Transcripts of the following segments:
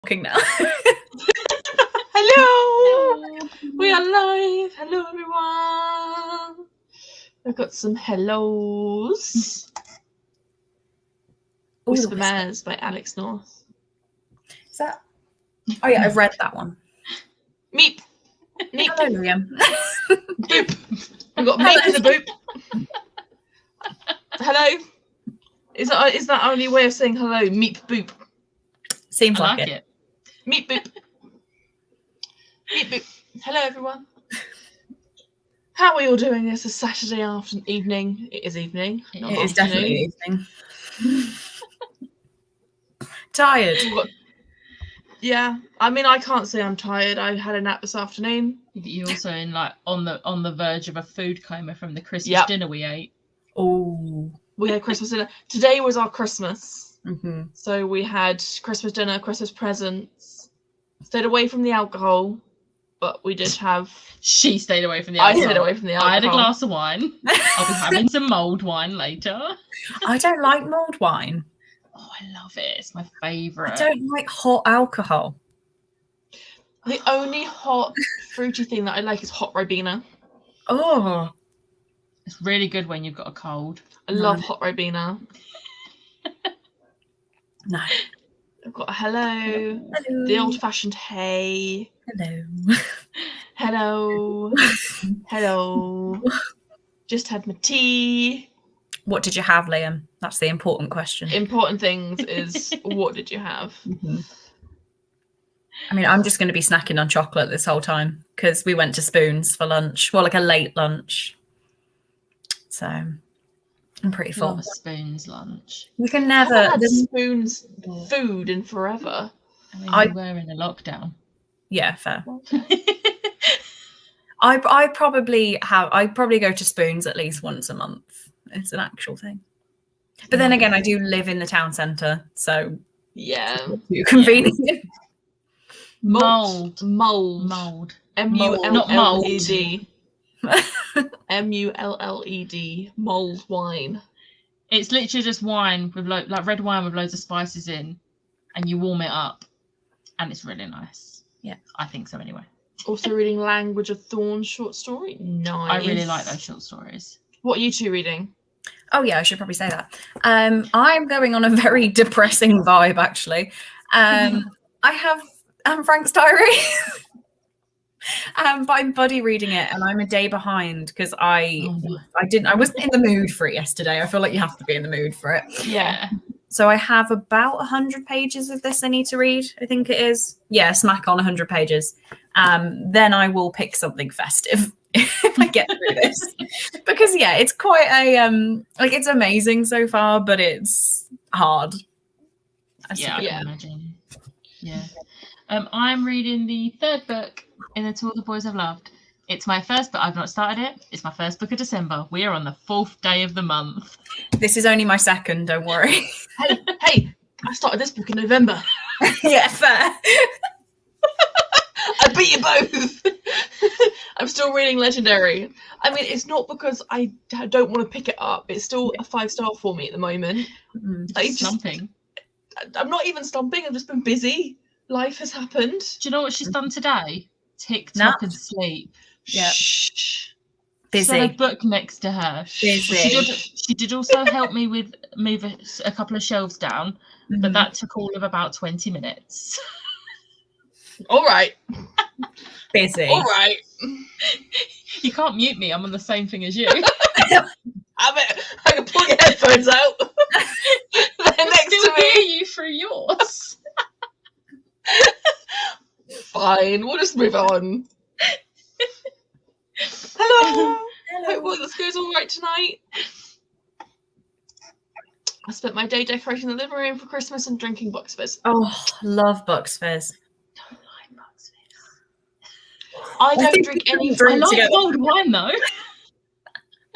talking now. Hello! We are live. Hello, everyone. I've got some hellos. Whisper Mares by Alex North. Is that? Oh yeah, I've read that one. Meep. Meep. Hello, Liam. Boop. We've got Meep and a boop. Hello. Is that only way of saying hello? Meep boop. Seems I like it. Meep boop. Meep boop. Hello, everyone. How are you all doing? It's a Saturday evening. It is evening. It is definitely evening. Tired. Yeah, I mean, I can't say I'm tired. I had a nap this afternoon. You're also in on the verge of a food coma from the Christmas dinner we ate. Oh, we had Christmas dinner. Today was our Christmas, mm-hmm. So we had Christmas dinner, Christmas presents. Stayed away from the alcohol, but we did have. She stayed away from the alcohol. I stayed away from the alcohol. I had a glass of wine. I'll be having some mulled wine later. I don't like mulled wine. Oh, I love it. It's my favourite. I don't like hot alcohol. The only hot, fruity thing that I like is hot Ribena. Oh. It's really good when you've got a cold. I love hot Ribena. No. I've got a hello. The old-fashioned hey. Hello. Hello. Hello. Just had my tea. What did you have, Liam? That's the important question. Important things is what did you have? Mm-hmm. I mean, I'm just going to be snacking on chocolate this whole time because we went to Spoons for lunch. Well, like a late lunch. So I'm pretty full. Love a Spoons lunch. You can never. I haven't had Spoons food in forever. I mean, we're in a lockdown. Yeah, fair. I probably go to Spoons at least once a month. It's an actual thing. But then again, I do live in the town centre, so yeah, too convenient. Mold. Not MULLED. MULLED. Mold wine. It's literally just wine with like red wine with loads of spices in, and you warm it up, and it's really nice. Yeah, I think so anyway. Also reading Language of Thorns short story. Nice. I really like those short stories. What are you two reading? Oh yeah, I should probably say that. I'm going on a very depressing vibe actually. I have Frank's Diary. But I'm buddy reading it, and I'm a day behind because I wasn't in the mood for it yesterday. I feel like you have to be in the mood for it. Yeah. So I have about 100 pages of this I need to read. I think it is. Yeah, smack on 100 pages. Then I will pick something festive if I get through this, because yeah, it's quite a it's amazing so far, but it's hard. I can imagine. Yeah. I'm reading the third book in the To All the Boys I've Loved. It's my first, but I've not started it. It's my first book of December. We are on the 4th day of the month. This is only my second, don't worry. Hey, I started this book in November. Yeah, fair. I beat you both. I'm still reading Legendary. I mean, it's not because I don't want to pick it up. It's still a 5-star for me at the moment. Slumping. I'm not even slumping. I've just been busy. Life has happened. Do you know what she's done today? TikTok and sleep. Yeah. Shh. Busy. She's got a book next to her. Busy. She did also help me with move a couple of shelves down, but that took all of about 20 minutes. All right. Busy. All right. You can't mute me. I'm on the same thing as you. I can pull your headphones out. They're next to me. Hear you through yours. Fine, we'll just move on. Hello. Hope all this goes all right tonight. I spent my day decorating the living room for Christmas and drinking Bucks Fizz. Oh, love Bucks Fizz. Don't like Bucks Fizz. I don't drink any. I like mulled wine though.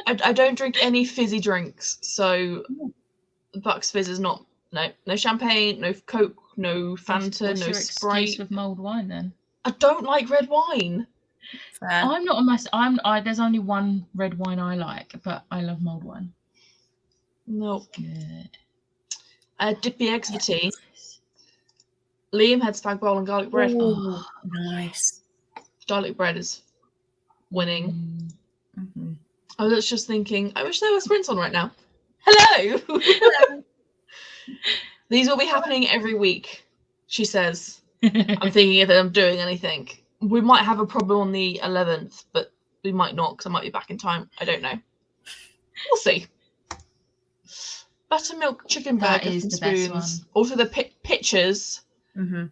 I don't drink any fizzy drinks, so Bucks Fizz is not. No champagne, no Coke, no Fanta, What's no your Sprite. excuse with mulled wine then? I don't like red wine. Fair. I'm not a mess. There's only one red wine I like, but I love mulled wine. No. Good. Dippy eggs for tea. Liam had spag bowl and garlic bread. Ooh, nice. Garlic bread is winning. Mm-hmm. I was just thinking, I wish there was Prince on right now. Hello! Hello. These will be happening every week, she says. I'm thinking if I'm doing anything. We might have a problem on the 11th, but we might not because I might be back in time. I don't know. We'll see. Buttermilk chicken burger from Spoons. Also the pictures. Mm-hmm.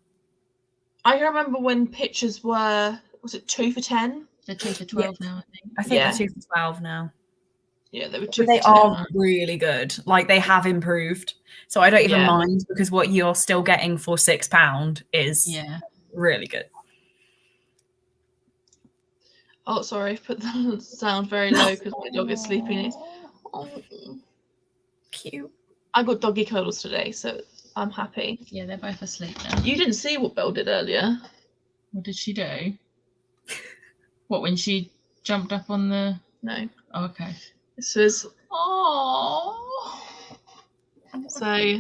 I remember when pictures were, was it 2 for 10? They're 2 for 12 now, I think. I think they're 2 for 12 now. Yeah, they were 2 for 10. They are really good. Like, they have improved. So I don't even mind, because what you're still getting for £6 is really good. Oh, sorry, I've put the sound very low because my dog is sleeping. Oh. Cute. I got doggy cuddles today, so I'm happy. Yeah, they're both asleep now. You didn't see what Belle did earlier. What did she do? What, when she jumped up on the... No. Oh, okay. This was... Oh. So...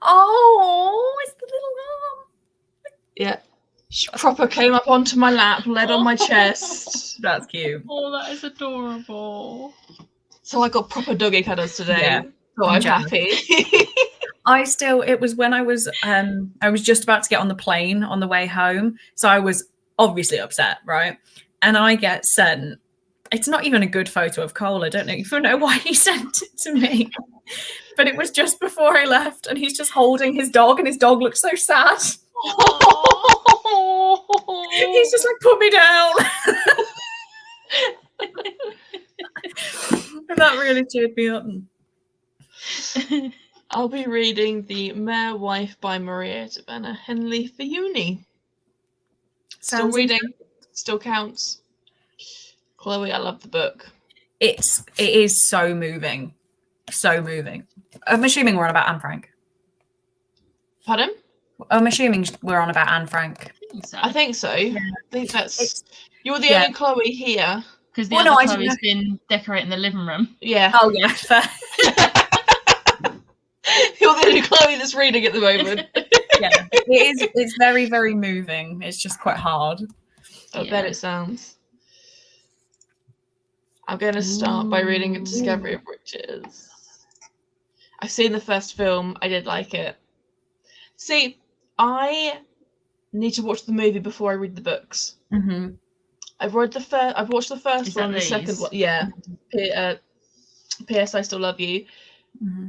Oh, it's the little arm. Yeah. She proper came up onto my lap, led on my chest. That's cute. Oh, that is adorable. So I got proper doggy cuddles today. Yeah, so I'm happy. It was when I was just about to get on the plane on the way home. So I was obviously upset, right? And I get sent, it's not even a good photo of Cole. I don't even know why he sent it to me. But it was just before I left, and he's just holding his dog, and his dog looks so sad. He's just like, put me down. And that really cheered me up. I'll be reading The Mayor Wife by Maria Davena Henley for uni. Still reading. Still counts. Chloe, I love the book. It is so moving. So moving. I'm assuming we're on about Anne Frank. Pardon? I'm assuming we're on about Anne Frank. I think so. Yeah. I think that's... You're the only Chloe here. Because the other Chloe's been decorating the living room. Yeah. Oh, yeah. Fair. You're the only Chloe that's reading at the moment. Yeah. It's very, very moving. It's just quite hard. I bet it sounds. I'm going to start by reading A Discovery of Riches. I've seen the first film. I did like it. See, I need to watch the movie before I read the books. Mm-hmm. I've watched the first one, the second one. Yeah. P.S. I Still Love You. Mm-hmm.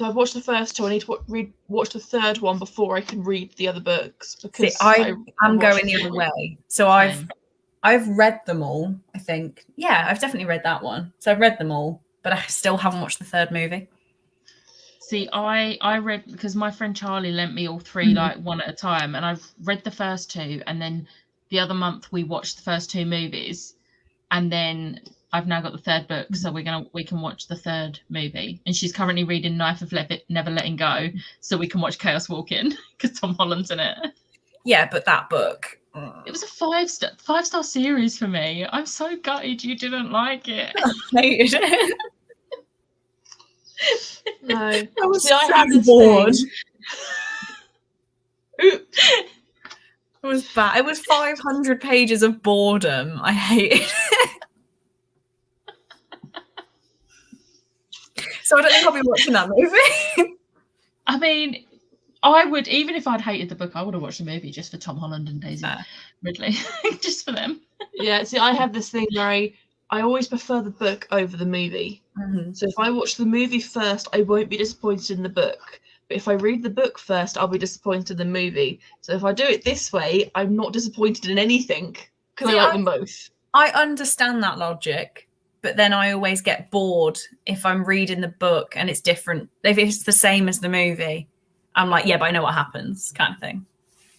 I've watched the first two. I need to watch the third one before I can read the other books. Because See, I'm going the other way. So I've read them all, I think. Yeah, I've definitely read that one. So I've read them all, but I still haven't watched the third movie. See, I read, because my friend Charlie lent me all three, like one at a time, and I've read the first two, and then the other month we watched the first two movies, and then I've now got the third book, so we can watch the third movie. And she's currently reading Knife of Never Letting Go, so we can watch Chaos Walking because Tom Holland's in it. Yeah, but that book, it was a five-star series for me. I'm so gutted you didn't like it. I hated it. No, I was so bored. It was bad. It was 500 pages of boredom. I hated it. So I don't think I'll be watching that movie. I mean, I would, even if I'd hated the book, I would have watched the movie just for Tom Holland and Daisy Ridley, just for them. Yeah, see, I have this thing where I always prefer the book over the movie. Mm-hmm. So if I watch the movie first, I won't be disappointed in the book. But if I read the book first, I'll be disappointed in the movie. So if I do it this way, I'm not disappointed in anything because I like them both. I understand that logic, but then I always get bored if I'm reading the book and it's different. If it's the same as the movie, I'm like, yeah, but I know what happens, kind of thing.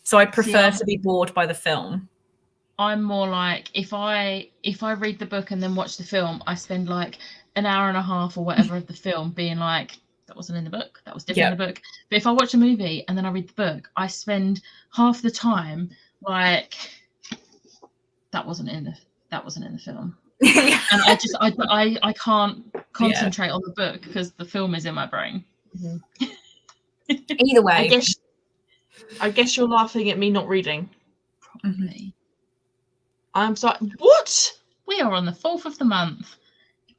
So I prefer to be bored by the film. I'm more like, if I read the book and then watch the film, I spend like an hour and a half or whatever of the film being like, that wasn't in the book, that was different in the book. But if I watch a movie and then I read the book, I spend half the time like, that wasn't in the film. And I can't concentrate on the book because the film is in my brain. Mm-hmm. Either way, I guess you're laughing at me not reading. Probably. I'm sorry. What? We are on the 4th of the month.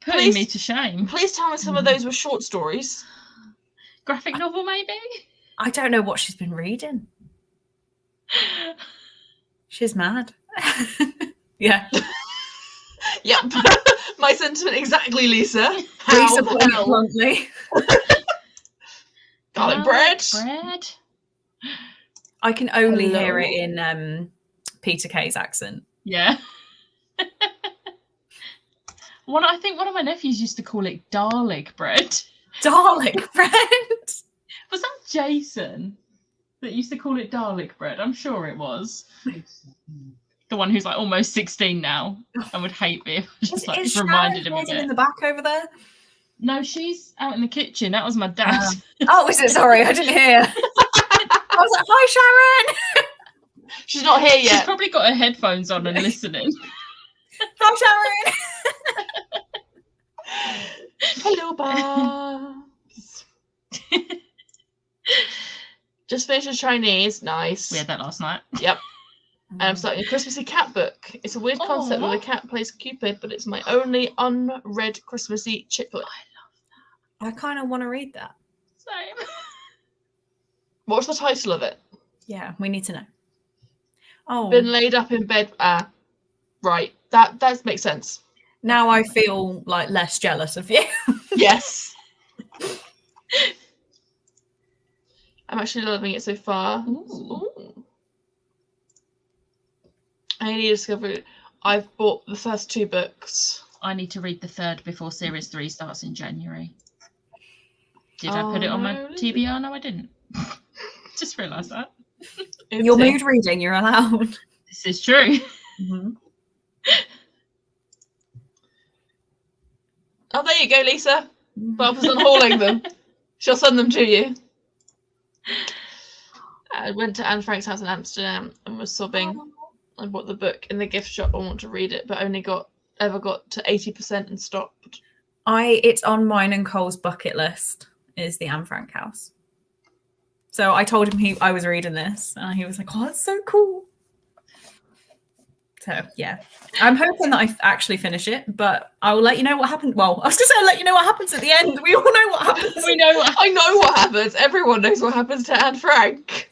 Putting me to shame. Please tell me some of those were short stories. Graphic novel, maybe? I don't know what she's been reading. She's mad. Yeah. Yep. My sentiment exactly, Lisa. Lisa put it bluntly. Garlic bread. I can only hear it in Peter Kay's accent. Yeah. I think one of my nephews used to call it garlic bread. Garlic bread? Was that Jason that used to call it garlic bread? I'm sure it was. The one who's like almost 16 now and would hate me if I just like reminded him of it. In the back over there? No, she's out in the kitchen. That was my dad. Oh, is it? Sorry, I didn't hear. I was like, hi, Sharon. She's not here yet. She's probably got her headphones on and listening. Hi, Sharon. Hello, Babs. Just finished with Chinese. Nice. We had that last night. Yep. And I'm starting a Christmassy cat book. It's a weird concept where the cat plays Cupid, but it's my only unread Christmassy chiplet. I love that. I kind of want to read that. Same. What's the title of it? Yeah, we need to know. Oh. Been laid up in bed. Right. That makes sense. Now I feel like less jealous of you. Yes. I'm actually loving it so far. Ooh. I need to discover it. I've bought the first 2 books. I need to read the 3rd before Series 3 starts in January. Did I put it on my TBR? No, I didn't. Just realised that. Your mood reading, you're allowed. This is true. Mm-hmm. Oh, there you go, Lisa. Barbara's unhauling them. She'll send them to you. I went to Anne Frank's house in Amsterdam and was sobbing. I bought the book in the gift shop. I want to read it, but only ever got to 80% and stopped. It's on mine and Cole's bucket list. Is the Anne Frank house. So I told him I was reading this, and he was like, "Oh, that's so cool." So yeah, I'm hoping that I actually finish it, but I'll let you know what happens. Well, I was going to say I'll let you know what happens at the end. We all know what happens. I know what happens. Everyone knows what happens to Anne Frank.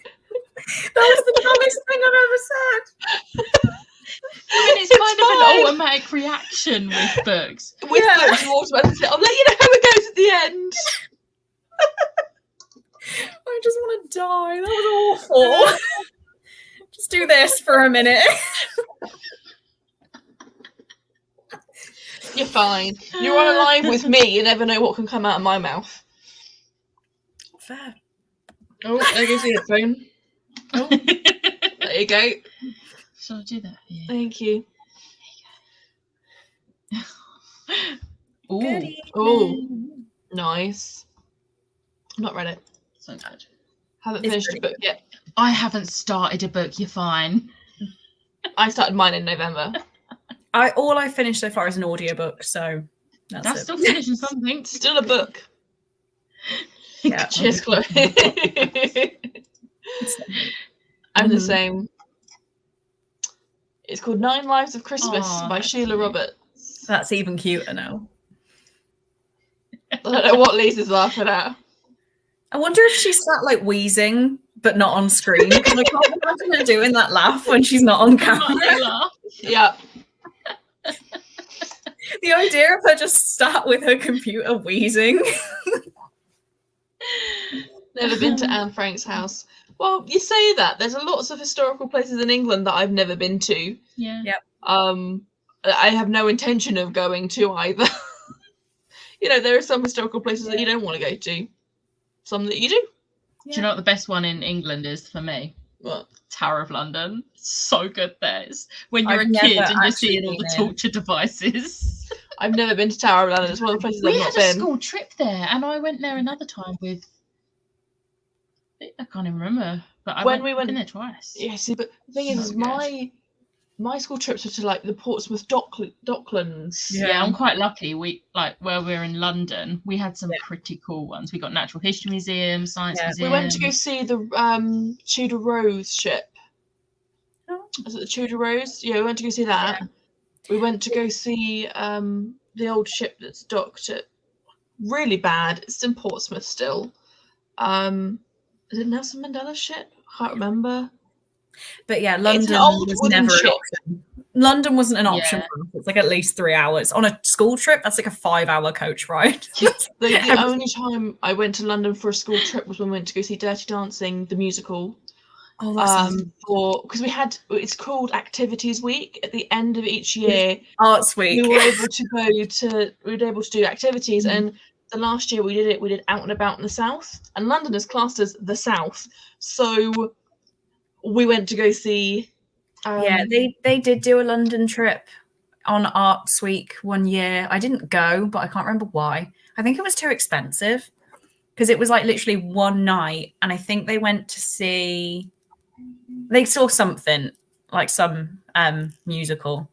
That was the dumbest thing I've ever said. I mean, it's kind of an automatic reaction with books. With books, you automatically say, I'll let you know how it goes at the end. I just want to die. That was awful. Just do this for a minute. You're fine. You're on a line with me. You never know what can come out of my mouth. Fair. Oh, there goes the headphone. Oh, there you go. Shall I do that? Yeah. Thank you. Ooh. Oh, nice. Not read it. So good. Haven't finished a book yet. I haven't started a book. You're fine. I started mine in November. All I finished so far is an audiobook, so that's still finishing something. Still a book. Yeah. Cheers, Chloe. I'm the same. It's called 9 Lives of Christmas by Sheila Roberts. That's even cuter now. I don't know what Lisa's laughing at. I wonder if she's sat like wheezing, but not on screen. Because I can't imagine her doing that laugh when she's not on camera. Yeah. The idea of her just sat with her computer wheezing. Never been to Anne Frank's house. Well, you say that. There's lots of historical places in England that I've never been to. Yeah. Yep. I have no intention of going to either. You know, there are some historical places that you don't want to go to. Some that you do. Yeah. Do you know what the best one in England is for me? What? Tower of London. So good there. It's when you're a kid and you're seeing all the torture devices. I've never been to Tower of London. It's one of the places I've not been. We had a school trip there, and I went there another time with. I can't even remember, but I went there twice. Yeah, see, but the thing is, my school trips were to like the Portsmouth Docklands. Yeah, I'm quite lucky. We like where we're in London, we had some pretty cool ones. We got Natural History Museum, Science Museum. We went to go see the Tudor Rose ship. Oh. Is it the Tudor Rose? Yeah, we went to go see that. Yeah. We went to go see the old ship that's docked at really bad. It's in Portsmouth still. Is it Nelson Mandela's ship? I can't remember. But yeah, London was never an option. London wasn't an option for us. It's like at least 3 hours. On a school trip, that's like a 5-hour coach ride. The only time I went to London for a school trip was when we went to go see Dirty Dancing, the musical. Oh, that's because it's called Activities Week at the end of each year. Arts Week. We were able to do activities, and the last year we did Out and About in the South, and London is classed as the South, so we went to go see. They did do a London trip on Arts Week one year. I didn't go, but I can't remember why. I think it was too expensive because it was like literally one night, and I think they went to see. They saw something like some musical,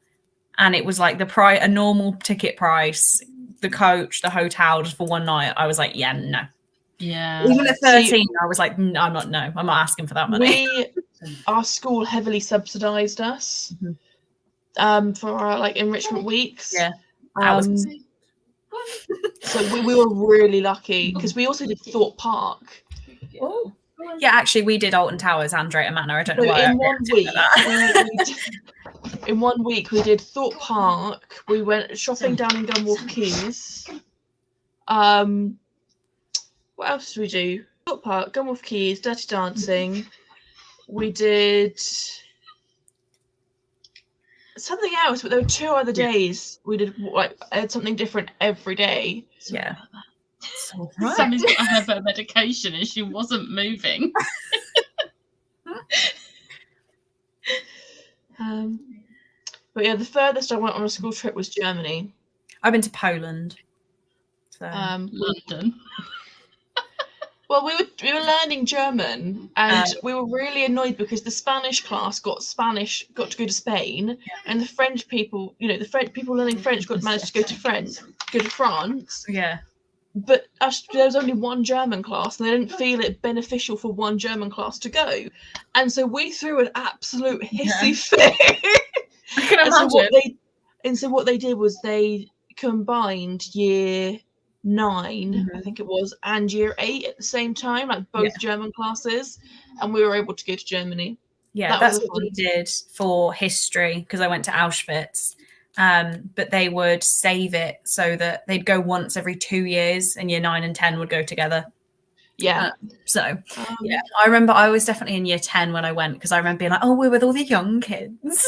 and it was like a normal ticket price, the coach, the hotel, just for one night. I was like, yeah, no. Yeah. Even at 13, I was like, no, I'm not asking for that money. Our school heavily subsidised us for our like enrichment weeks. Yeah. So we were really lucky because we also did Thorpe Park. Oh. Yeah, actually, we did Alton Towers and Drayton Manor. I don't know why. In 1 week, we did Thorpe Park. We went shopping down in Gunwharf Quays. What else did we do? Thorpe Park, Gunwharf Quays, Dirty Dancing. We did something else, but there were 2 other days. We did something different every day. Yeah. Sammy's got her medication and she wasn't moving. But yeah, the furthest I went on a school trip was Germany. I've been to Poland. So. London. Well, we were learning German, and we were really annoyed because the Spanish class got to go to Spain, and the French people, the French people learning French managed to go to France. Yeah. But there was only one German class, and they didn't feel it beneficial for one German class to go, and so we threw an absolute hissy fit. I can imagine. So what they did was they combined year 9, I think it was, and year 8 at the same time, like both German classes, and we were able to go to Germany. Yeah, that's what we did for history because I went to Auschwitz. But they would save it so that they'd go once every 2 years, and year 9 and 10 would go together. Yeah. I remember I was definitely in year 10 when I went because I remember being like, oh, we're with all the young kids.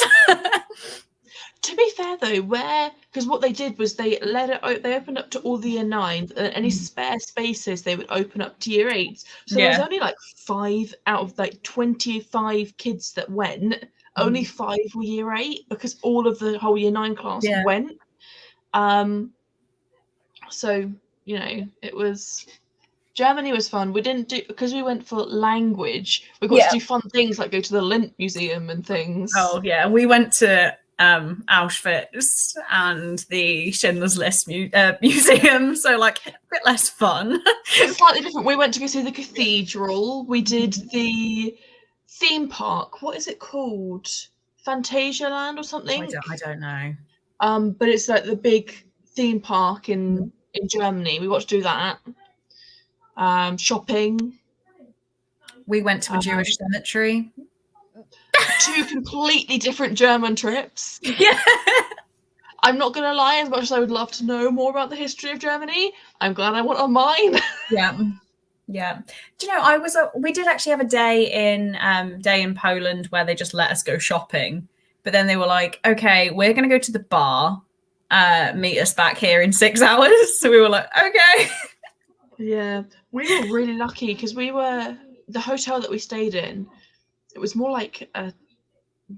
To be fair though, because what they did was they opened up to all the year 9s, and any spare spaces they would open up to year 8s. So there was only like 5 out of like 25 kids that went. Only 5 were year 8 because all of the whole year 9 class went. So it was. Germany was fun. We didn't do because we went for language. We got to do fun things like go to the Lint Museum and things. Oh yeah, we went to Auschwitz and the Schindler's List museum, so like a bit less fun. It's slightly different. We went to go see the cathedral. We did the theme park. What is it called? Fantasia Land or something? I don't know. But it's like the big theme park in Germany. We got to do that. Shopping. We went to a Jewish cemetery. 2 completely different German trips. Yeah. I'm not gonna lie, as much as I would love to know more about the history of Germany, I'm glad I went on mine. Yeah. Do you know, we did actually have a day in Poland where they just let us go shopping, but then they were like, okay, we're gonna go to the bar, meet us back here in 6 hours. So we were like, okay. Yeah, we were really lucky because the hotel that we stayed in, it was more like a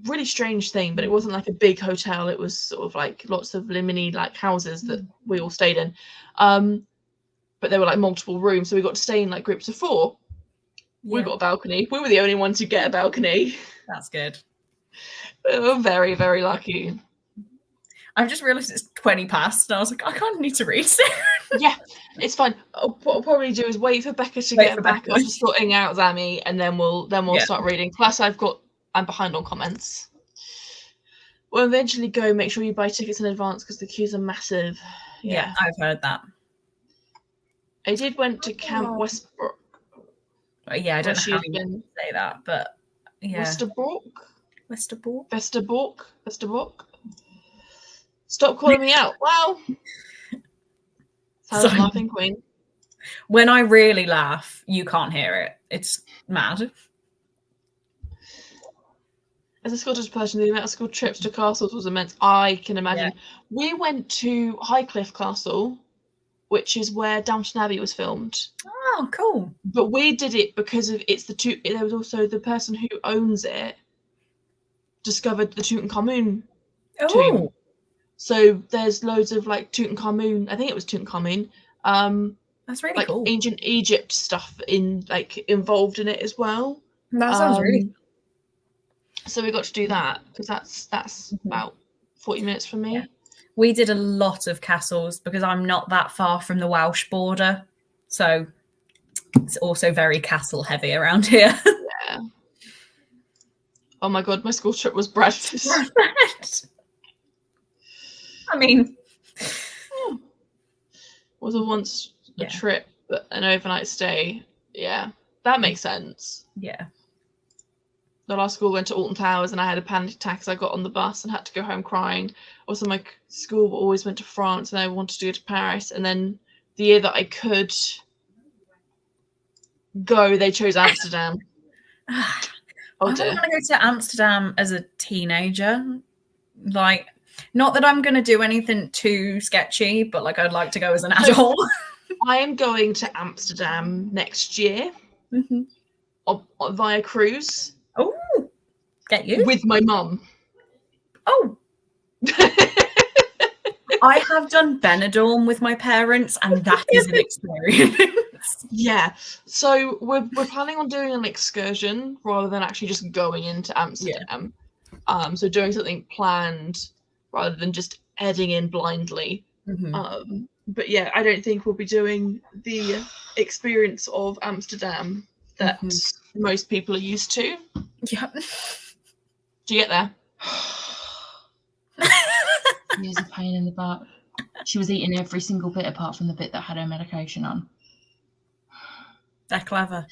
really strange thing, but it wasn't like a big hotel. It was sort of like lots of liminy like houses that we all stayed in. But there were like multiple rooms, so we got to stay in like groups of 4. We got a balcony. We were the only ones who get a balcony. That's good. We were very, very lucky. I've just realised it's 20 past, and I was like, I can't need to read soon. Yeah, it's fine. What I'll probably do is wait for Becca to get back after sorting out Zammy, and then we'll start reading. Plus, I'm behind on comments. We'll eventually go. Make sure you buy tickets in advance because the queues are massive. Yeah, I've heard that. I did went to Camp Westbrook. Yeah, I don't know how you say that, but yeah. Westerbork. Stop calling me out. Wow. Silent laughing queen. When I really laugh, you can't hear it. It's mad. As a Scottish person, the amount of school trips to castles was immense. I can imagine. Yeah. We went to Highcliffe Castle, which is where Downton Abbey was filmed. Oh, cool. But we did it because of there was also the person who owns it discovered the Tutankhamun tomb. So there's loads of like Tutankhamun. I think it was Tutankhamun. That's really like cool. Ancient Egypt stuff involved in it as well. That sounds really cool. So we got to do that because that's about 40 minutes from me. Yeah. We did a lot of castles because I'm not that far from the Welsh border. So it's also very castle heavy around here. Yeah. Oh my God, my school trip was breakfast. I mean, was once a trip, but an overnight stay. Yeah, that makes sense. Yeah. The last school went to Alton Towers, and I had a panic attack as I got on the bus and had to go home crying. Also, my school always went to France, and I wanted to go to Paris. And then the year that I could go, they chose Amsterdam. Oh dear. I want to go to Amsterdam as a teenager. Like, not that I'm going to do anything too sketchy, but like I'd like to go as an adult. I am going to Amsterdam next year via cruise. Oh, get you? With my mum. Oh. I have done Benidorm with my parents, and that is an experience. Yeah. So we're planning on doing an excursion rather than actually just going into Amsterdam. Yeah. So doing something planned rather than just heading in blindly. But yeah, I don't think we'll be doing the experience of Amsterdam that most people are used to. Yeah. Do you get there? She was a pain in the butt. She was eating every single bit apart from the bit that had her medication on. They're clever.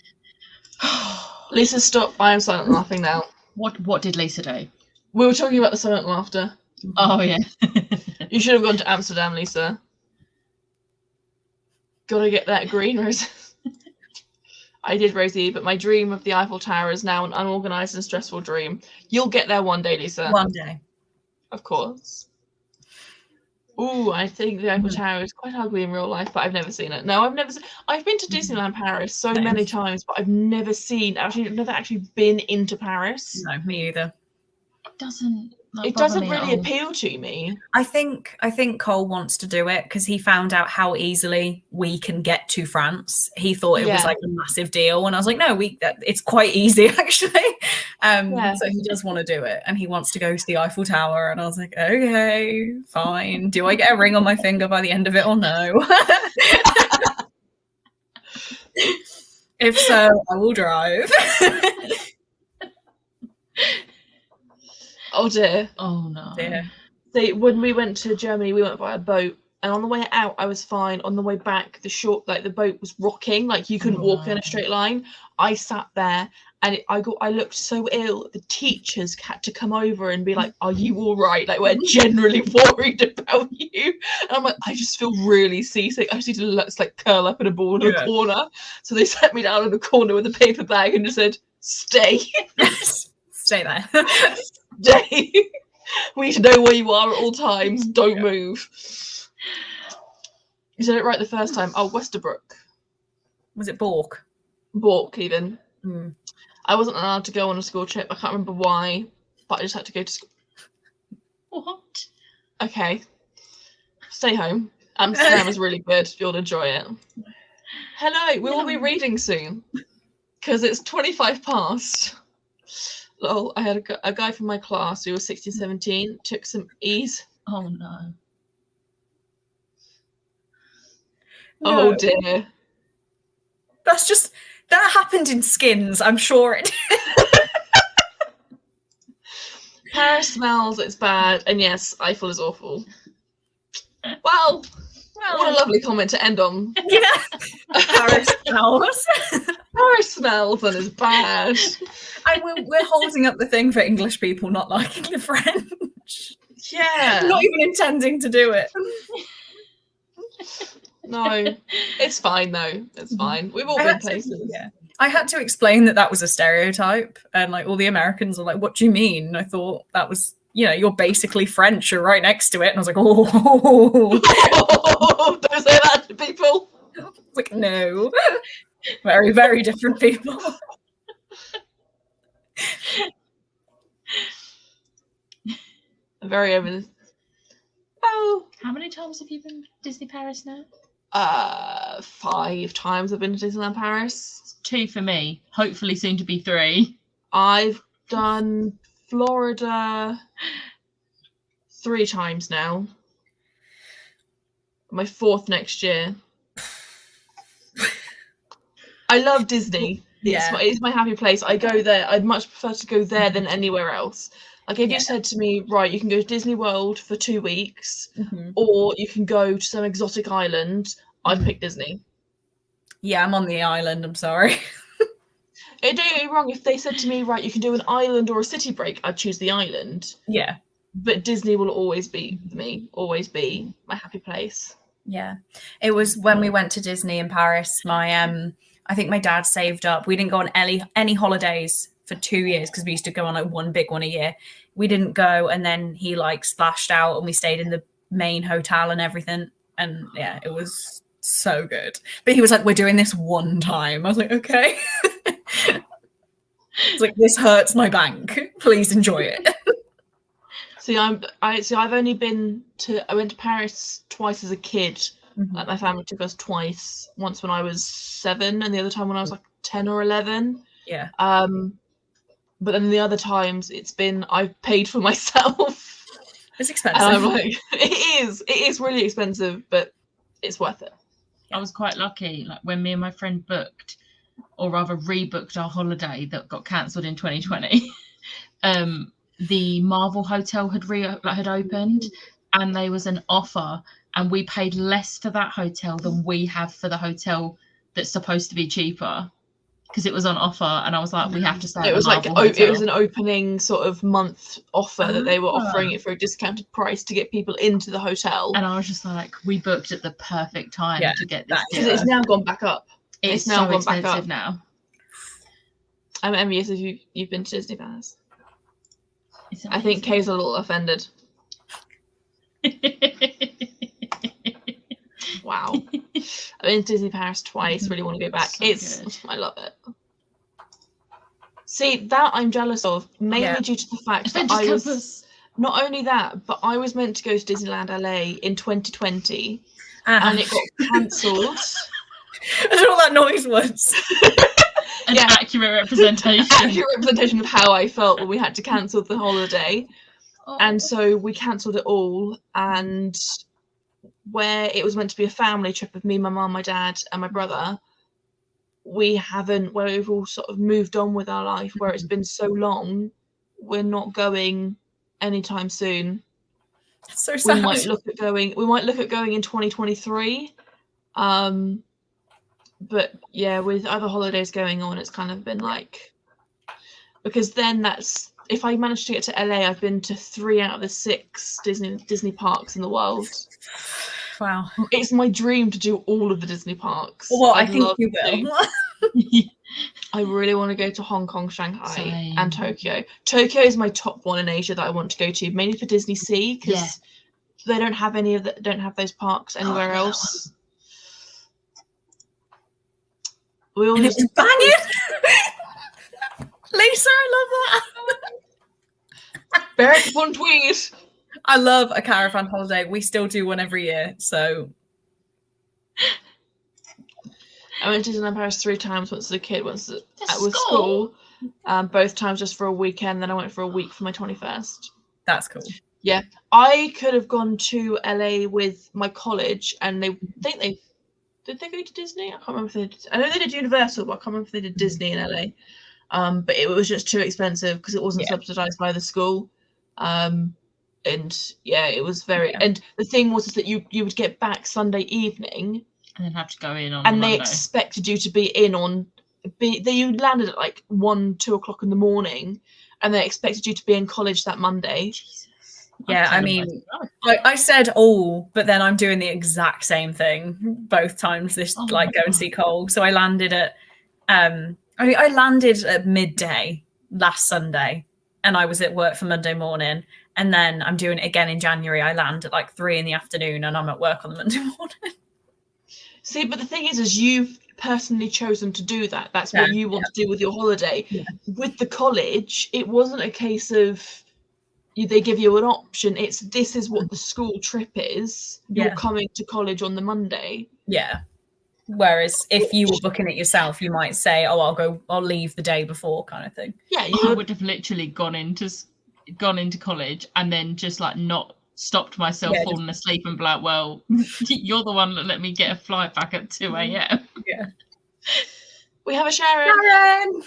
Lisa, stop. I am silent laughing now. What did Lisa do? We were talking about the silent laughter. Oh, yeah. You should have gone to Amsterdam, Lisa. Gotta get that green, Rosie. I did, Rosie, but my dream of the Eiffel Tower is now an unorganized and stressful dream. You'll get there one day, Lisa. One day. Of course. Ooh, I think the Eiffel Tower is quite ugly in real life, but I've never seen it. No, I've been to Disneyland Paris so many times, but I've never actually been into Paris. No, me either. It doesn't really appeal to me. I think Cole wants to do it because he found out how easily we can get to France. He thought it was like a massive deal, and I was like, no, it's quite easy actually. So he does want to do it, and he wants to go to the Eiffel Tower, and I was like, okay, fine. Do I get a ring on my finger by the end of it or no? If so, I will drive. Oh dear. Oh no. Dear. See, when we went to Germany, we went by a boat, and on the way out, I was fine. On the way back, the boat was rocking, like you couldn't walk in a straight line. I sat there, and I looked so ill. The teachers had to come over and be like, "Are you all right? Like we're generally worried about you." And I'm like, I just feel really seasick. I just need to curl up in a ball in a corner. So they set me down in the corner with a paper bag and just said, "Stay." Stay there. Stay. We need to know where you are at all times. Don't move. You said it right the first time. Oh, Westerbrook. Was it Bork? Bork, even. I wasn't allowed to go on a school trip. I can't remember why, but I just had to go to school. What? Okay. Stay home. Amsterdam is really good. You'll enjoy it. Hello. We will be reading soon because it's 25 past. Lol, I had a guy from my class who was 16, 17, took some E's. Oh no. Oh No. dear. That happened in Skins, I'm sure it Paris smells, it's bad, and yes, Eiffel is awful. Well, what a lovely comment to end on. Yeah. Paris smells. Paris smells and is bad. We're holding up the thing for English people not liking the French. Yeah. Not even intending to do it. No, it's fine though. It's fine. We've all been places. Yeah. I had to explain that was a stereotype, and like all the Americans are like, "What do you mean?" And I thought that was, you're basically French. You're right next to it, and I was like, "Oh, don't say that to people." Like, no, very, very different people. Very over. Oh, how many times have you been to Disney Paris now? 5 times I've been to Disneyland Paris. 2 for me. Hopefully soon to be 3. I've done Florida 3 times now. My 4th next year. I love Disney. It's my happy place. I go there. I'd much prefer to go there than anywhere else. Like if you said to me, right, you can go to Disney World for 2 weeks, or you can go to some exotic island, I'd pick Disney. Yeah, I'm on the island. I'm sorry. Don't get me wrong. If they said to me, right, you can do an island or a city break, I'd choose the island. Yeah. But Disney will always be me. Always be my happy place. Yeah. It was when we went to Disney in Paris. I think my dad saved up. We didn't go on any holidays for 2 years because we used to go on like one big one a year. We didn't go, and then he like splashed out, and we stayed in the main hotel and everything. And yeah, it was so good. But he was like, "We're doing this one time." I was like, "Okay." It's like, "This hurts my bank. Please enjoy it." See, I've only been to. I went to Paris twice as a kid. Like my family took us twice. Once when I was 7, and the other time when I was like 10 or 11. Yeah. But then the other times I've paid for myself. It's expensive. And I'm like, it is really expensive, but it's worth it. I was quite lucky. Like when me and my friend booked, or rather rebooked our holiday that got cancelled in 2020. The Marvel Hotel had opened, and there was an offer, and we paid less for that hotel than we have for the hotel that's supposed to be cheaper, because it was on offer. And I was like, we have to stay. It was it was an opening sort of month offer that they were offering it for a discounted price to get people into the hotel. And I was just like, we booked at the perfect time to get this. Because it's now gone back up. It's now so gone back up now. I'm envious if you've been to Disney Paris. I think Kay's a little offended. Wow. I've been to Disney Paris twice. Really want to go back. I love it. See, that I'm jealous of, mainly due to the fact that I was not only that, but I was meant to go to Disneyland LA in 2020, and it got cancelled. I don't know what that noise was. An accurate representation. Accurate representation of how I felt when we had to cancel the holiday. Oh. And so we cancelled it all, and where it was meant to be a family trip of me, my mum, my dad, and my brother, we've all sort of moved on with our life, where it's been so long, we're not going anytime soon. That's so sad. We might look at going in 2023. But yeah, with other holidays going on, it's kind of been like, because then if I manage to get to LA, I've been to 3 out of the 6 Disney parks in the world. Wow. It's my dream to do all of the Disney parks. Well, I think you will. I really want to go to Hong Kong, Shanghai, and Tokyo. Tokyo is my top one in Asia that I want to go to, mainly for Disney Sea, because they don't have those parks anywhere else. We all it's banging. Lisa, I love that. Barrack upon Tweed. I love a caravan holiday. We still do one every year, so. I went to Disneyland Paris 3 times, once as a kid, once with school. both times just for a weekend. Then I went for a week for my 21st. That's cool. Yeah, I could have gone to LA with my college, and did they go to Disney? I can't remember if they did. I know they did Universal, but I can't remember if they did Disney in LA. But it was just too expensive because it wasn't subsidized by the school. And yeah, it was very. Yeah. And the thing was is that you would get back Sunday evening, and then have to go in on. And Monday. They expected you to be in on. You landed at like 1-2 o'clock in the morning, and they expected you to be in college that Monday. Jesus. Yeah, I mean, I said all, but then I'm doing the exact same thing both times. This go and see Cole. So I landed at. I landed at midday last Sunday, and I was at work for Monday morning. And then I'm doing it again in January. I land at like 3 p.m, and I'm at work on the Monday morning. See, but the thing is you've personally chosen to do that. That's what you want to do with your holiday. Yeah. With the college, it wasn't a case of they give you an option. It's this is what the school trip is. You're coming to college on the Monday. Yeah. Whereas if you were booking it yourself, you might say, "Oh, I'll leave the day before," kind of thing. Yeah, I would have literally gone into college and then just like not stopped myself falling asleep and be like, "Well, you're the one that let me get a flight back at 2 a.m." Yeah. We have a Sharon.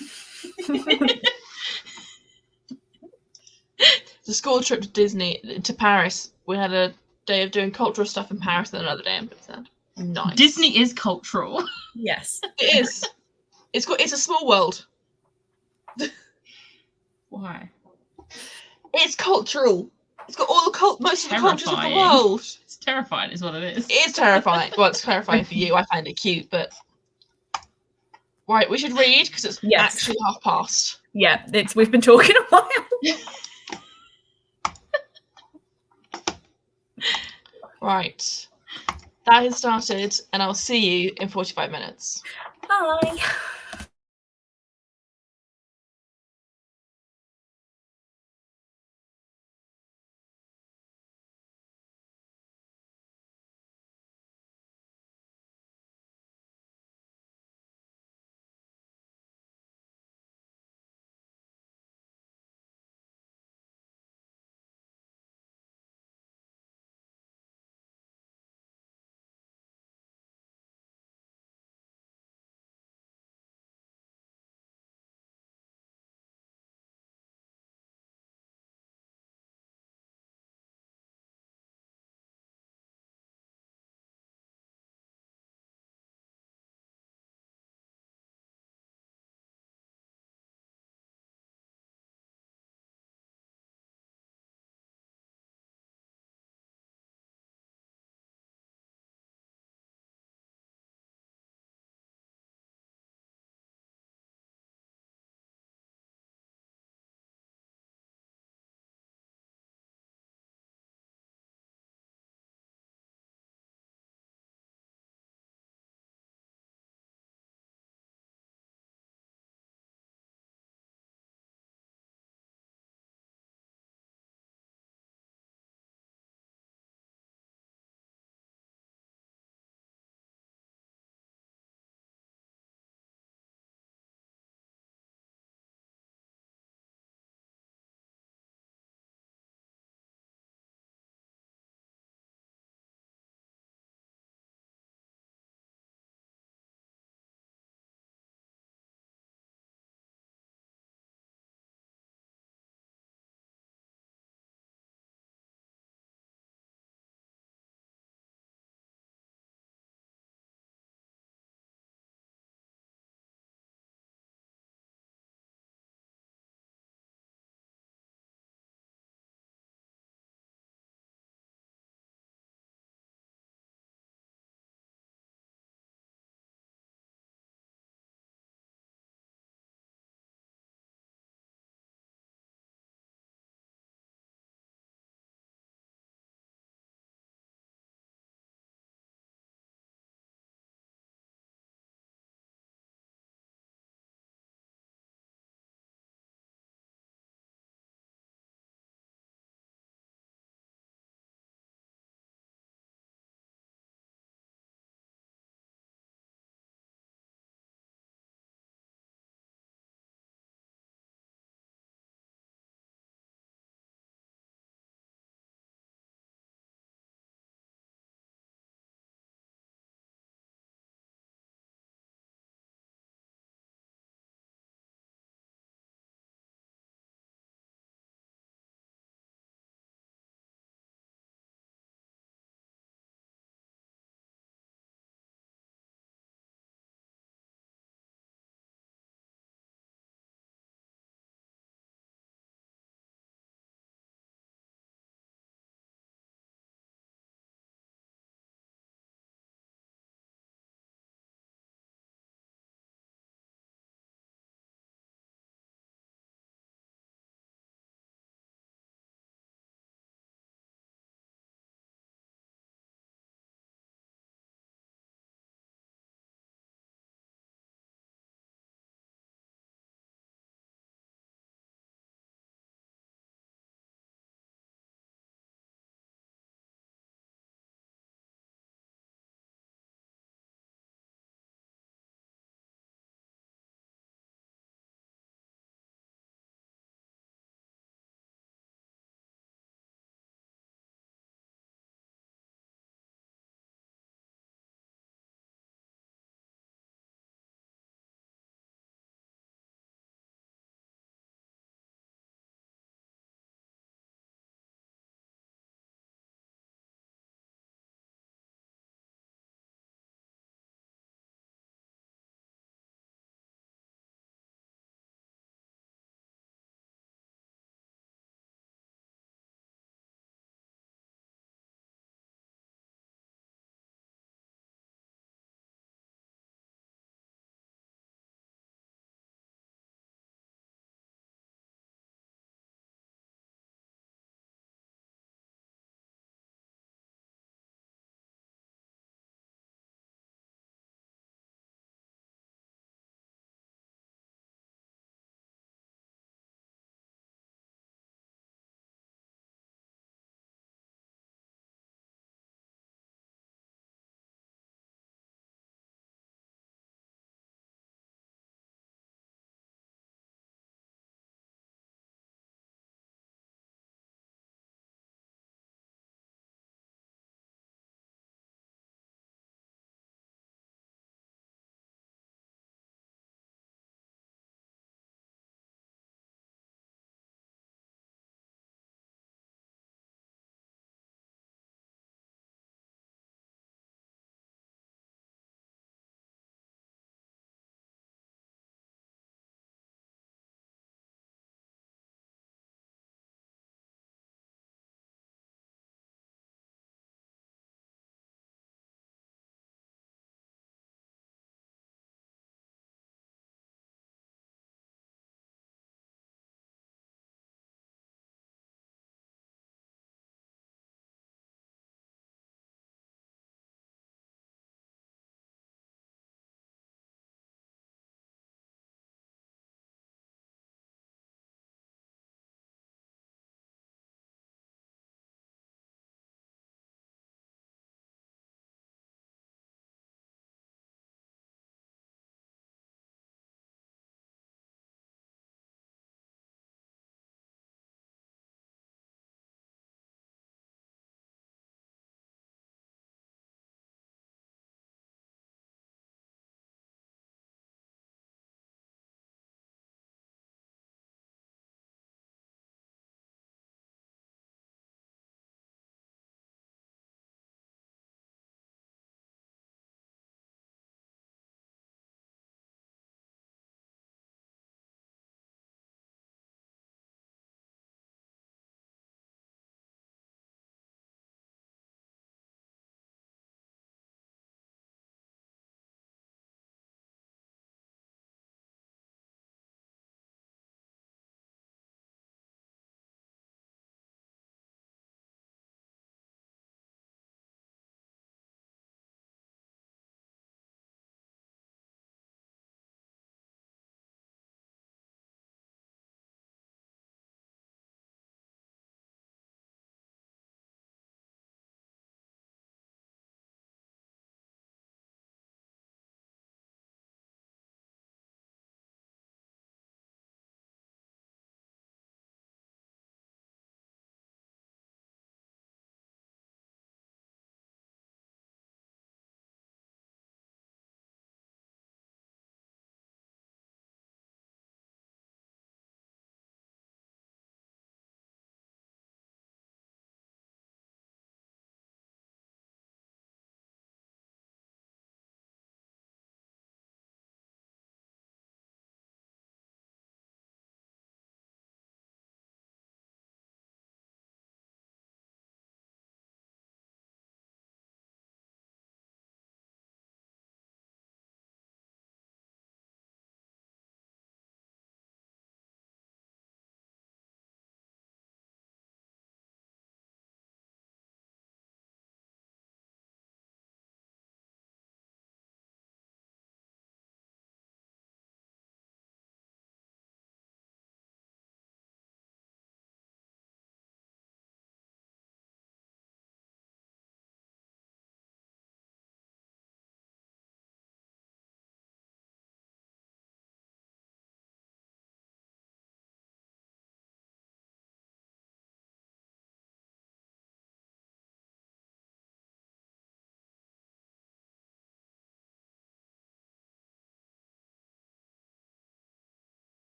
The school trip to Paris. We had a day of doing cultural stuff in Paris and another day in Bhutan. Nice. Disney is cultural. Yes, it is. It's a small world. Why? It's cultural. It's got all the most of the cultures of the world. It's terrifying, is what it is. It is terrifying. Well, it's terrifying for you. I find it cute, but right, we should read because it's actually past. Yeah, we've been talking a while. Right. That has started, and I'll see you in 45 minutes. Bye.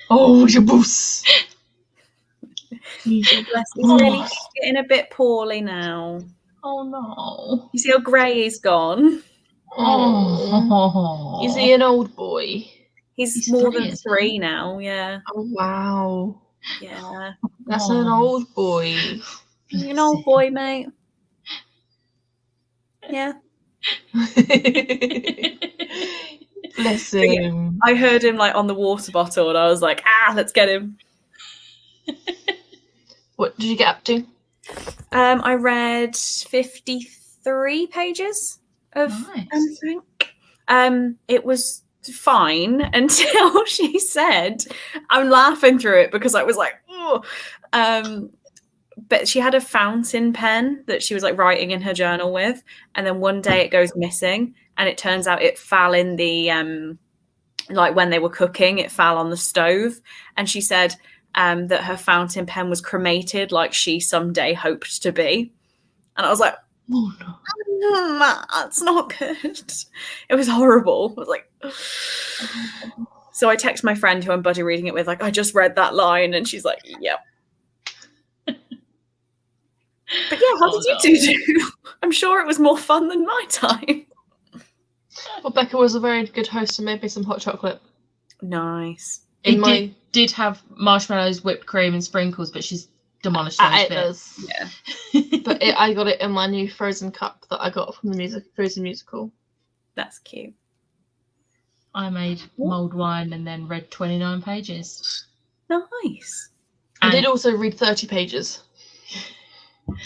Oh, Jabus. Bless, he's really getting a bit poorly now. Oh no. You see how grey he's gone? Oh. Is he an old boy? He's more 3, than isn't 3 now, yeah. Oh, wow. Yeah. That's an old boy. You're an old boy, mate. Yeah. Bless him. I heard him like on the water bottle and I was like, let's get him. What did you get up to? I read 53 pages of Nice. Frank. It was fine until she said, I'm laughing through it because I was like, oh. But she had a fountain pen that she was like writing in her journal with, and then one day it goes missing, and it turns out it fell in the like when they were cooking, it fell on the stove, and she said that her fountain pen was cremated like she someday hoped to be. And I was like, oh no, that's not good. It was horrible. I was like, so I text my friend who I'm buddy reading it with, like, I just read that line, and she's like, yep. But yeah, how did you do? I'm sure it was more fun than my time. Well, Becca was a very good host and made me some hot chocolate. Nice. It did have marshmallows, whipped cream, and sprinkles, but she's demolished those bits. Yeah. But I got it in my new frozen cup that I got from the Frozen musical. That's cute. I made mulled wine and then read 29 pages. Nice. I did also read 30 pages.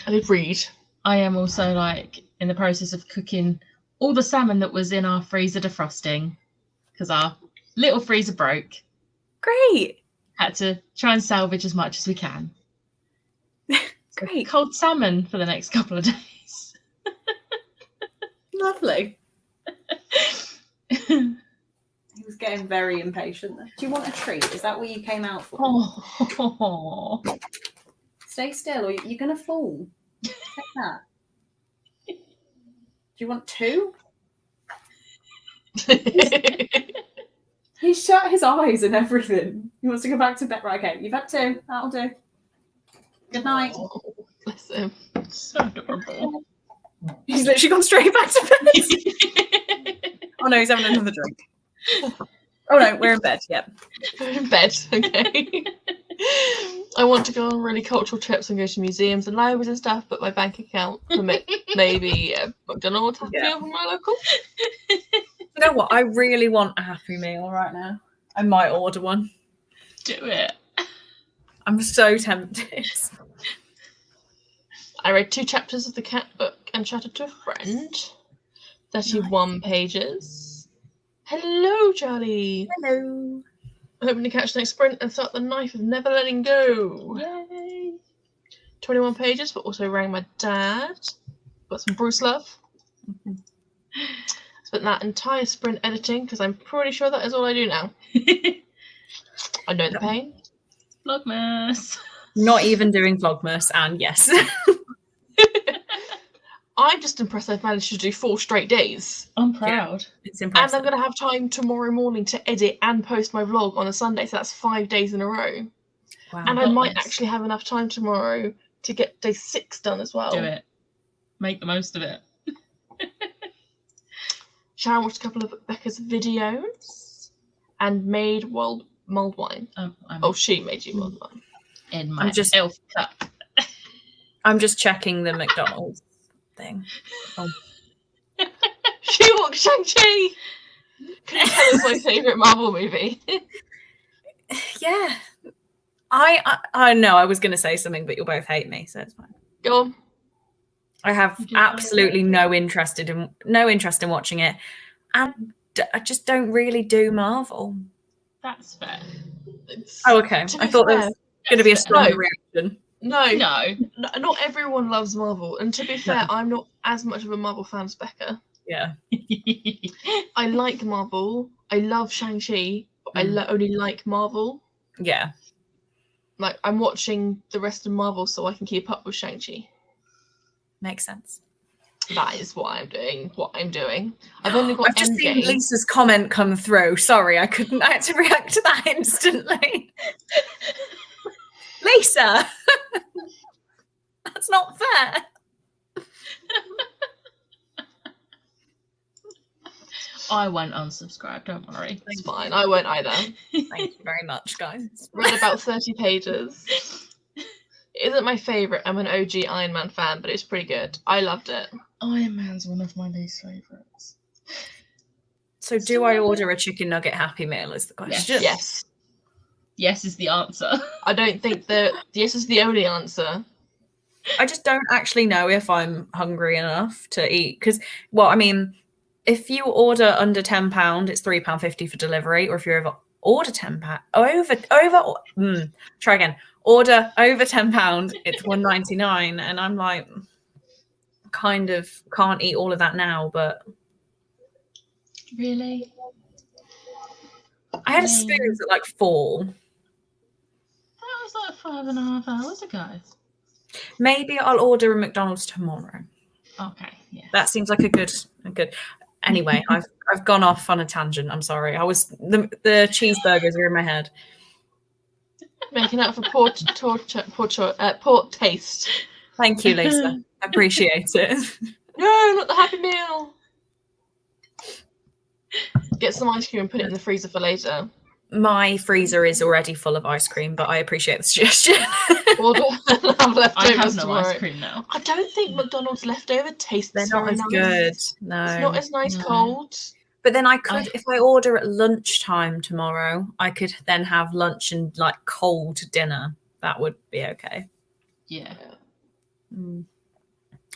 I did read. I am also like in the process of cooking all the salmon that was in our freezer defrosting because our little freezer broke. Great. Had to try and salvage as much as we can. Great. Cold salmon for the next couple of days. Lovely. He was getting very impatient. Do you want a treat? Is that what you came out for? Oh. Stay still or you're going to fall. Take that. Do you want 2? He shut his eyes and everything. He wants to go back to bed. Right, okay, you've had 2. That'll do. Good night. Oh, bless him. So adorable. He's literally gone straight back to bed. Oh no, he's having another drink. Oh no, we're in bed. Yep. We're in bed, okay. I want to go on really cultural trips and go to museums and libraries and stuff, but my bank account permit maybe a McDonald's Happy Meal from my local. You know what? I really want a Happy Meal right now. I might order one. Do it. I'm so tempted. I read 2 chapters of the cat book and chatted to a friend. 31 pages. Hello, Charlie. Hello. I'm hoping to catch the next sprint and start the knife of never letting go. Yay. 21 pages, but also rang my dad. Got some Bruce love. Spent that entire sprint editing because I'm pretty sure that is all I do now. I know the pain. Vlogmas. Not even doing Vlogmas, and yes. I'm just impressed I've managed to do 4 straight days. I'm proud. It's impressive. And I'm going to have time tomorrow morning to edit and post my vlog on a Sunday, so that's 5 days in a row. Wow. And I might actually have enough time tomorrow to get day 6 done as well. Do it. Make the most of it. Sharon watched a couple of Becca's videos and made mulled wine. She made you mulled wine. In my elf cup. I'm just checking the McDonald's thing. Oh. She watched Shang-Chi! Can you tell us my favourite Marvel movie? Yeah. I know I was going to say something, but you'll both hate me, so it's fine. Go on. I have absolutely no interest in watching it, and I just don't really do Marvel. That's fair. Oh, okay. I thought there was going to be a stronger reaction. No, not everyone loves Marvel, and to be fair, I'm not as much of a Marvel fan as Becca. Yeah. I like Marvel. I love Shang-Chi, but I only like Marvel. Yeah. Like, I'm watching the rest of Marvel so I can keep up with Shang-Chi. Makes sense. That is what I'm doing. I've only got I've just seen Endgame. Lisa's comment come through. Sorry, I had to react to that instantly. Lisa, that's not fair. I won't unsubscribe, don't worry. It's fine. I won't either. Thank you very much, guys. Read about 30 pages. It isn't my favourite. I'm an OG Iron Man fan, but it's pretty good. I loved it. Iron Man's one of my least favourites. So do I order a chicken nugget Happy Meal is the question? Yes. Yes is the answer. I don't think that yes is the only answer. I just don't actually know if I'm hungry enough to eat. Because, well, I mean, if you order under £10, it's £3.50 for delivery. Or if you order £10, try again. Order over £10, it's £1.99, and I'm like, kind of can't eat all of that now. But Really? I had a spoons at like 4. That was like 5.5 hours ago. Maybe I'll order a McDonald's tomorrow. Okay, yeah. That seems like a good. Anyway, I've gone off on a tangent. I'm sorry. The cheeseburgers are in my head. Making out for poor taste. Thank you, Lisa. I appreciate it. No, not the Happy Meal. Get some ice cream and put it in the freezer for later. My freezer is already full of ice cream, but I appreciate the suggestion. Order leftovers I have no tomorrow. ice cream now. I don't think McDonald's leftover tastes They're not very as nice. good. No. It's not as nice No. cold. But then if I order at lunchtime tomorrow, I could then have lunch and like cold dinner. That would be okay. Yeah.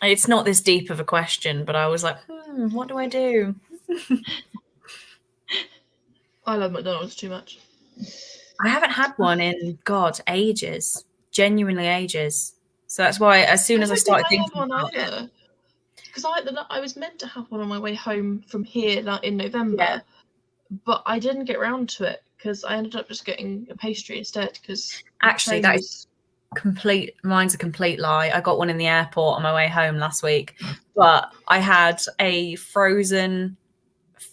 It's not this deep of a question, but I was like, what do I do? I love McDonald's too much. I haven't had one in, ages. Genuinely ages. So that's why as soon as I started thinking about it. Because I was meant to have one on my way home from here in November, but I didn't get round to it because I ended up just getting a pastry instead. Because actually, that is mine's a complete lie. I got one in the airport on my way home last week, but I had a frozen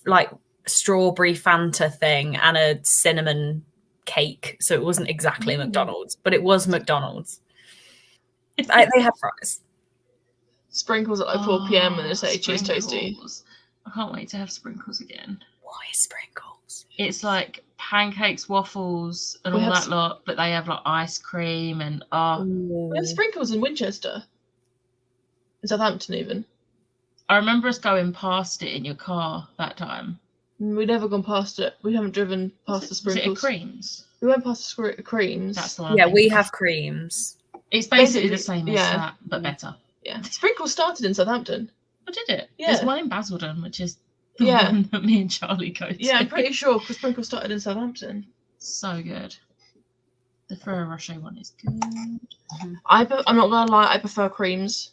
like strawberry Fanta thing and a cinnamon cake, so it wasn't exactly McDonald's, but it was McDonald's. They had fries. Sprinkles at like 4 p.m. and they say cheese toasty. I can't wait to have sprinkles again. Why sprinkles? It's like pancakes, waffles, and all that lot, but they have like ice cream and We have sprinkles in Winchester, in Southampton even. I remember us going past it in your car that time. We've never gone past it. We haven't driven past the sprinkles. Was it Creams? We went past the creams. That's the one. Yeah, we have creams. It's basically the same as that, but better. Yeah. Sprinkles started in Southampton. Oh, did it? Yeah. There's one in Basildon, which is the one that me and Charlie go to. Yeah, I'm pretty sure because Sprinkles started in Southampton. So good. The Ferrero Rocher one is good. I'm not gonna lie, I prefer creams.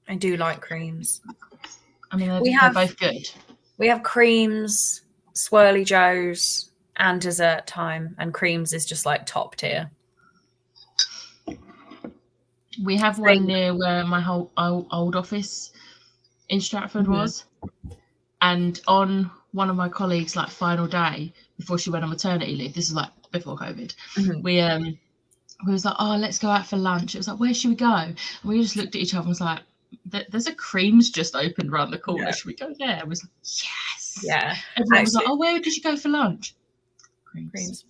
I do like creams. I mean, they're both good. We have creams, Swirly Joes, and dessert time, and creams is just like top tier. We have one near where my whole old office in Stratford was, and on one of my colleagues' like final day before she went on maternity leave, this is like before COVID, we was like, oh, let's go out for lunch. It was like, where should we go? And we just looked at each other and was like, there's a creams just opened around the corner. Yeah. Should we go there? I was like, yes. Yeah. Everyone was like, oh, where did you go for lunch? Creams.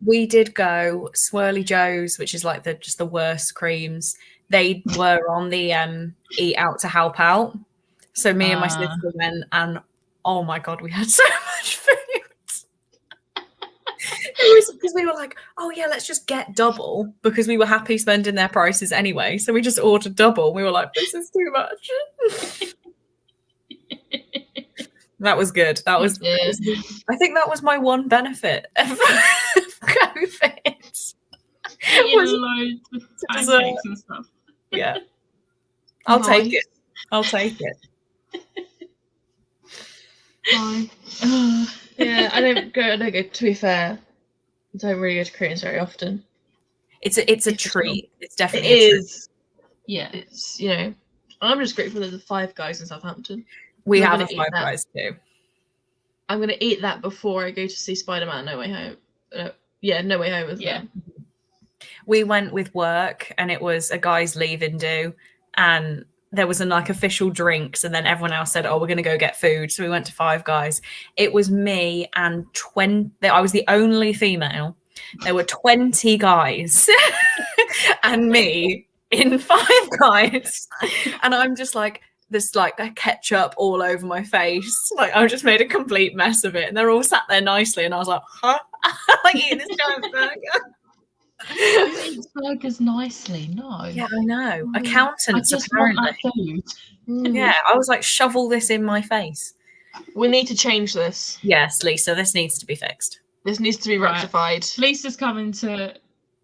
We did go Swirly Joe's, which is like just the worst creams. They were on the eat out to help out. So me and my sister went, and oh my God, we had so much food. It was because we were like, oh yeah, let's just get double, because we were happy spending their prices anyway. So we just ordered double. We were like, this is too much. That was good. That was I think that was my one benefit of COVID. Loads of pancakes and stuff. Yeah. I'll take it. I'll take it. Yeah, I don't go, to be fair. I don't really go to creams very often. It's a treat. It's definitely it is. Yeah. It's, you know, I'm just grateful there's a Five Guys in Southampton. We I'm have a gonna eat Five that. Guys too. I'm going to eat that before I go to see Spider-Man No Way Home. No Way Home, isn't it? We went with work and it was a guys leaving do, and there was like official drinks, and then everyone else said, oh, we're going to go get food. So we went to Five Guys. It was me and 20. I was the only female. There were 20 guys and me in Five Guys. And I'm just like, this like ketchup all over my face. Like I just made a complete mess of it. And they're all sat there nicely. And I was like, huh? Like eating this giant burger. Who eats burgers nicely? No. Yeah, I know. Accountants, I just apparently. want that food. Yeah, I was like, shovel this in my face. We need to change this. Yes, Lisa, this needs to be fixed. This needs to be rectified. Lisa's coming to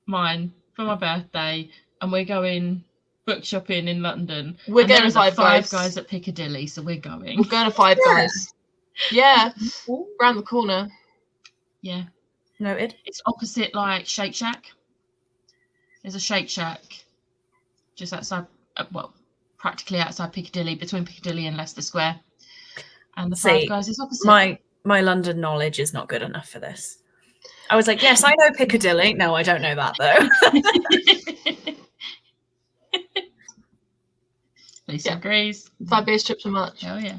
mine for my birthday, and we're going book shopping in London. We're going to Five Guys at Piccadilly, so we're going. We're going to Five Guys. Yeah, around the corner. Yeah. Noted. It's opposite like Shake Shack. There's a Shake Shack just outside, practically outside Piccadilly, between Piccadilly and Leicester Square. And the Five Guys is opposite. My London knowledge is not good enough for this. I was like, yes, I know Piccadilly. No, I don't know that though. Lisa agrees. 5 days trip too much. Oh yeah.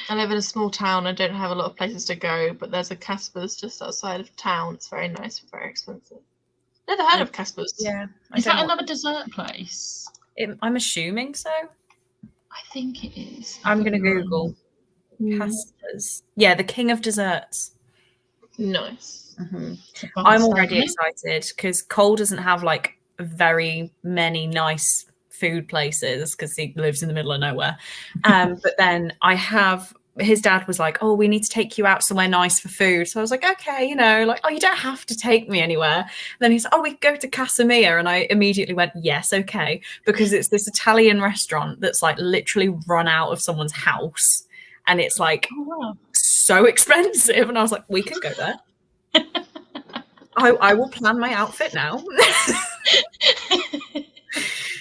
I live in a small town. I don't have a lot of places to go, but there's a Casper's just outside of town. It's very nice but very expensive. Never heard of Casper's. Yeah. Is that another dessert place? I'm assuming so. I think it is. I'm going to Google Casper's. Yeah, the king of desserts. Nice. Mm-hmm. I'm already excited because Cole doesn't have like very many nice food places because he lives in the middle of nowhere. But then his dad was like, oh, we need to take you out somewhere nice for food. So I was like, okay, you don't have to take me anywhere. And then he's like, oh, we can go to Casamia. And I immediately went, yes, okay. Because it's this Italian restaurant that's like literally run out of someone's house. And it's like so expensive. And I was like, we can go there. I will plan my outfit now.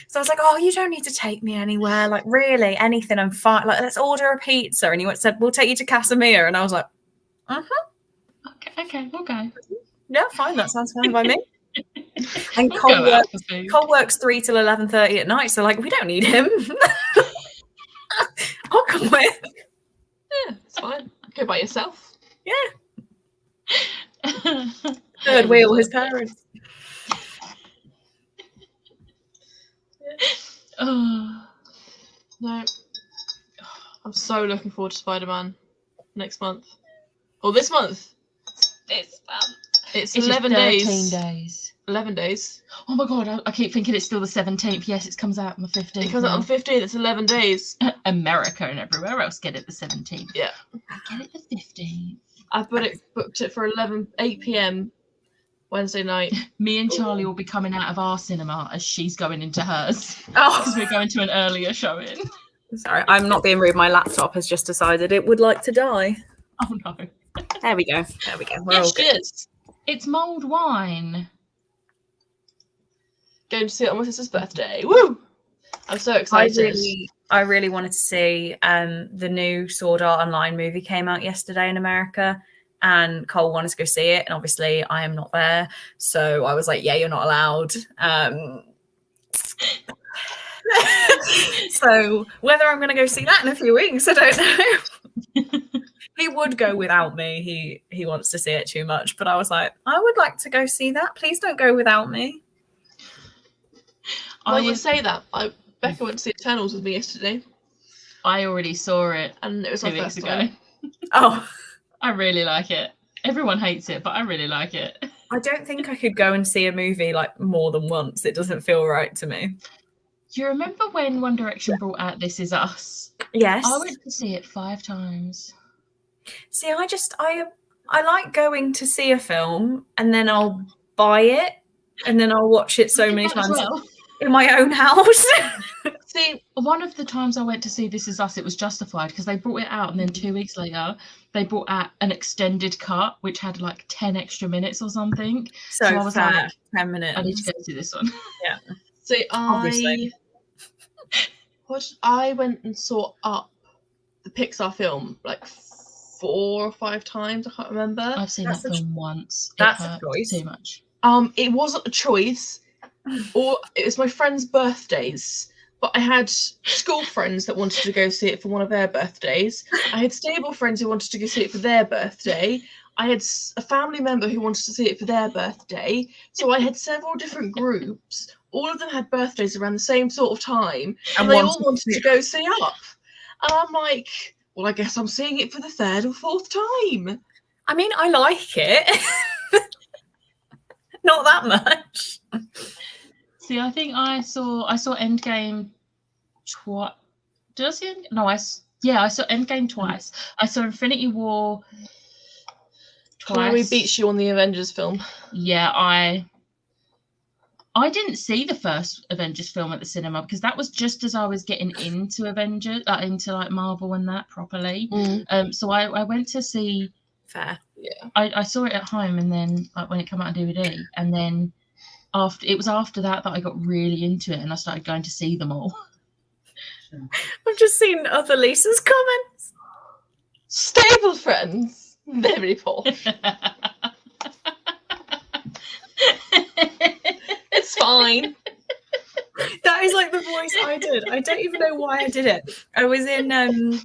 So I was like, oh, you don't need to take me anywhere. Like, really, anything, I'm fine. Like, let's order a pizza. And he said, we'll take you to Casamia. And I was like, Okay, we'll go. Yeah, fine. That sounds fine by me. And Cole works 3 till 11:30 at night. So, like, we don't need him. I'll come with. Yeah, it's fine. Go by yourself. Yeah. Third wheel, his parents. No. I'm so looking forward to Spider-Man next month. Or this month. This month. It's 11 days. 13 days. 11 days. Oh my god, I keep thinking it's still the 17th. Yes, it comes out on the 15th. It comes out on the 15th. It's 11 days. America and everywhere else get it the 17th. Yeah. I get it the 15th. I've booked it for 8 p.m. Wednesday night. Me and Charlie will be coming out of our cinema as she's going into hers. Oh, because we're going to an earlier showing. Sorry, I'm not being rude. My laptop has just decided it would like to die. Oh no. There we go. We're all good. It's mulled wine. Going to see it on my sister's birthday. Woo! I'm so excited. I really wanted to see the new Sword Art Online movie came out yesterday in America, and Cole wanted to go see it, and obviously I am not there, so I was like, yeah, you're not allowed. So whether I'm going to go see that in a few weeks, I don't know. He would go without me. He wants to see it too much, but I was like, I would like to go see that. Please don't go without me. Well, you say that. Becca went to see Eternals with me yesterday. I already saw it, and it was 2 weeks ago. Oh, I really like it. Everyone hates it, but I really like it. I don't think I could go and see a movie like more than once. It doesn't feel right to me. Do you remember when One Direction brought out This Is Us? Yes. I went to see it 5 times. See, I like going to see a film and then I'll buy it and then I'll watch it so many times in my own house. See, one of the times I went to see This Is Us, it was justified because they brought it out and then 2 weeks later they brought out an extended cut which had like 10 extra minutes or something. So I was like, 10 minutes. I need to go see this one. Yeah. So Obviously. I went and saw Up, the Pixar film, like 4 or 5 times. I can't remember. I've seen That's that a film once. that's It a hurt choice. too much. It wasn't a choice, or it was my friends' birthdays. But I had school friends that wanted to go see it for one of their birthdays. I had stable friends who wanted to go see it for their birthday. I had a family member who wanted to see it for their birthday. So I had several different groups. All of them had birthdays around the same sort of time, and they all wanted to go see Up. And I'm like, well, I guess I'm seeing it for the 3rd or 4th time. I mean, I like it. Not that much. See, I think I saw Endgame twice. Did I see No, I saw Endgame twice. I saw Infinity War twice. Chloe beats you on the Avengers film. Yeah, I didn't see the first Avengers film at the cinema because that was just as I was getting into Avengers, into like Marvel and that properly. So I went to see. Fair. Yeah. I saw it at home, and then like when it came out on DVD, and then after that I got really into it, and I started going to see them all. I've just seen other Lisa's comments. Stable friends. Very poor. It's fine. That is like the voice I did. I don't even know why I did it. I was in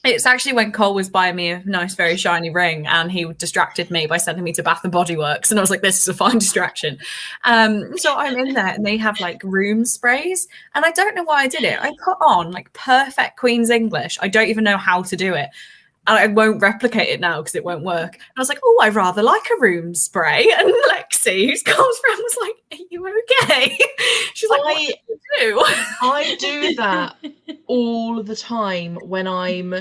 it's actually when Cole was buying me a nice, very shiny ring, and he distracted me by sending me to Bath and Body Works, and I was like, this is a fine distraction. So I'm in there, and they have like room sprays, and I don't know why I did it. I put on like perfect Queen's English. I don't even know how to do it. And I won't replicate it now because it won't work. And I was like, oh, I rather like a room spray. And Lexi, who's Cole's friend, was like, are you okay? She's like, what did you do? I do that all the time when I'm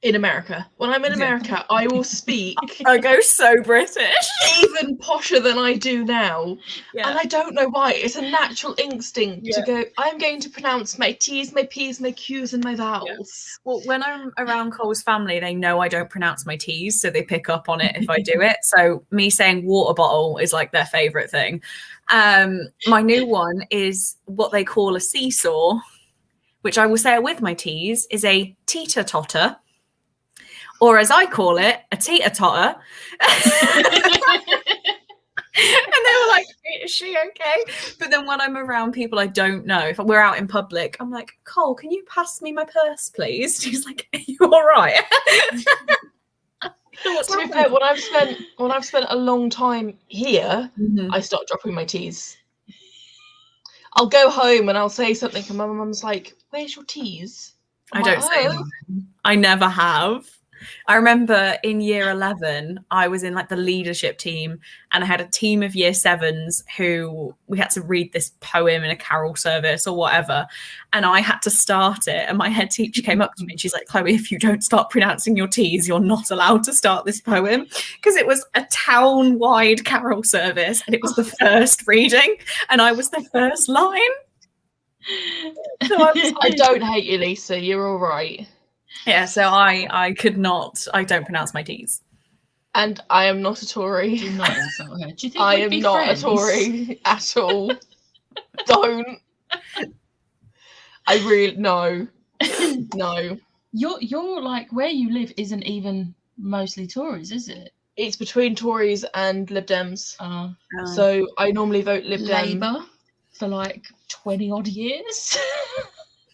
in America. When I'm in America, I will speak. I go so British. Even posher than I do now. Yeah. And I don't know why. It's a natural instinct to go, I'm going to pronounce my T's, my P's, my Q's, and my vowels. Yeah. Well, when I'm around Cole's family, they know I don't pronounce my T's, so they pick up on it if I do it. So me saying water bottle is like their favourite thing. My new one is what they call a seesaw, which I will say with my T's is a teeter-totter. Or as I call it, a teeter-totter. And they were like, is she okay? But then when I'm around people I don't know, if we're out in public, I'm like, Cole, can you pass me my purse, please? She's like, are you all right? To be fair, when I've spent a long time here, I start dropping my T's. I'll go home and I'll say something, and my mum's like, where's your T's? I don't say them. I never have. I remember in year 11, I was in like the leadership team, and I had a team of year 7s who we had to read this poem in a carol service or whatever. And I had to start it. And my head teacher came up to me and she's like, Chloe, if you don't start pronouncing your T's, you're not allowed to start this poem. Because it was a town-wide carol service and it was the first reading and I was the first line. So I don't hate you, Lisa. You're all right. Yeah, so I could not. I don't pronounce my T's. And I am not a Tory. Do not insult her. Do you think I we'd am be not friends? a Tory at all. Don't. I really no. You're like where you live isn't even mostly Tories, is it? It's between Tories and Lib Dems. So I normally vote Lib Dem. Labour for like 20 odd years.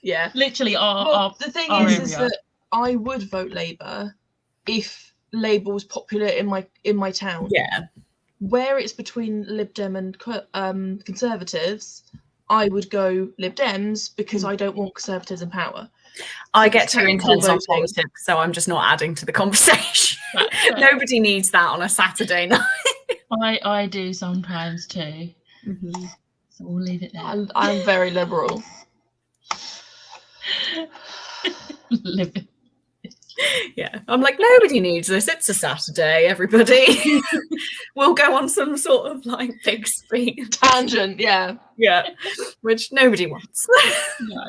Yeah. Literally the thing is that I would vote Labour if Labour was popular in my town. Yeah. Where it's between Lib Dem and Conservatives, I would go Lib Dems because I don't want Conservatives in power. I get too intense on politics, so I'm just not adding to the conversation. Nobody needs that on a Saturday night. I do sometimes too. Mm-hmm. So we'll leave it there. I'm very liberal. Yeah, I'm like, nobody needs this. It's a Saturday, everybody. We'll go on some sort of like big speed tangent. Yeah, which nobody wants. No.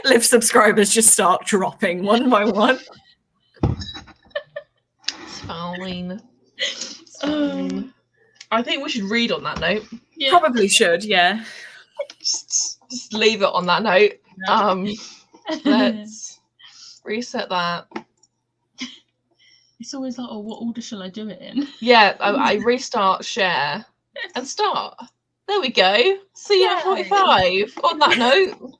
Live subscribers just start dropping one by one. It's fine. I think we should read on that note. Yeah. Probably should, yeah. Just leave it on that note. Let's reset that. It's always like, oh, what order shall I do it in? Yeah, I restart share and start. There we go. See you at 45. On that note.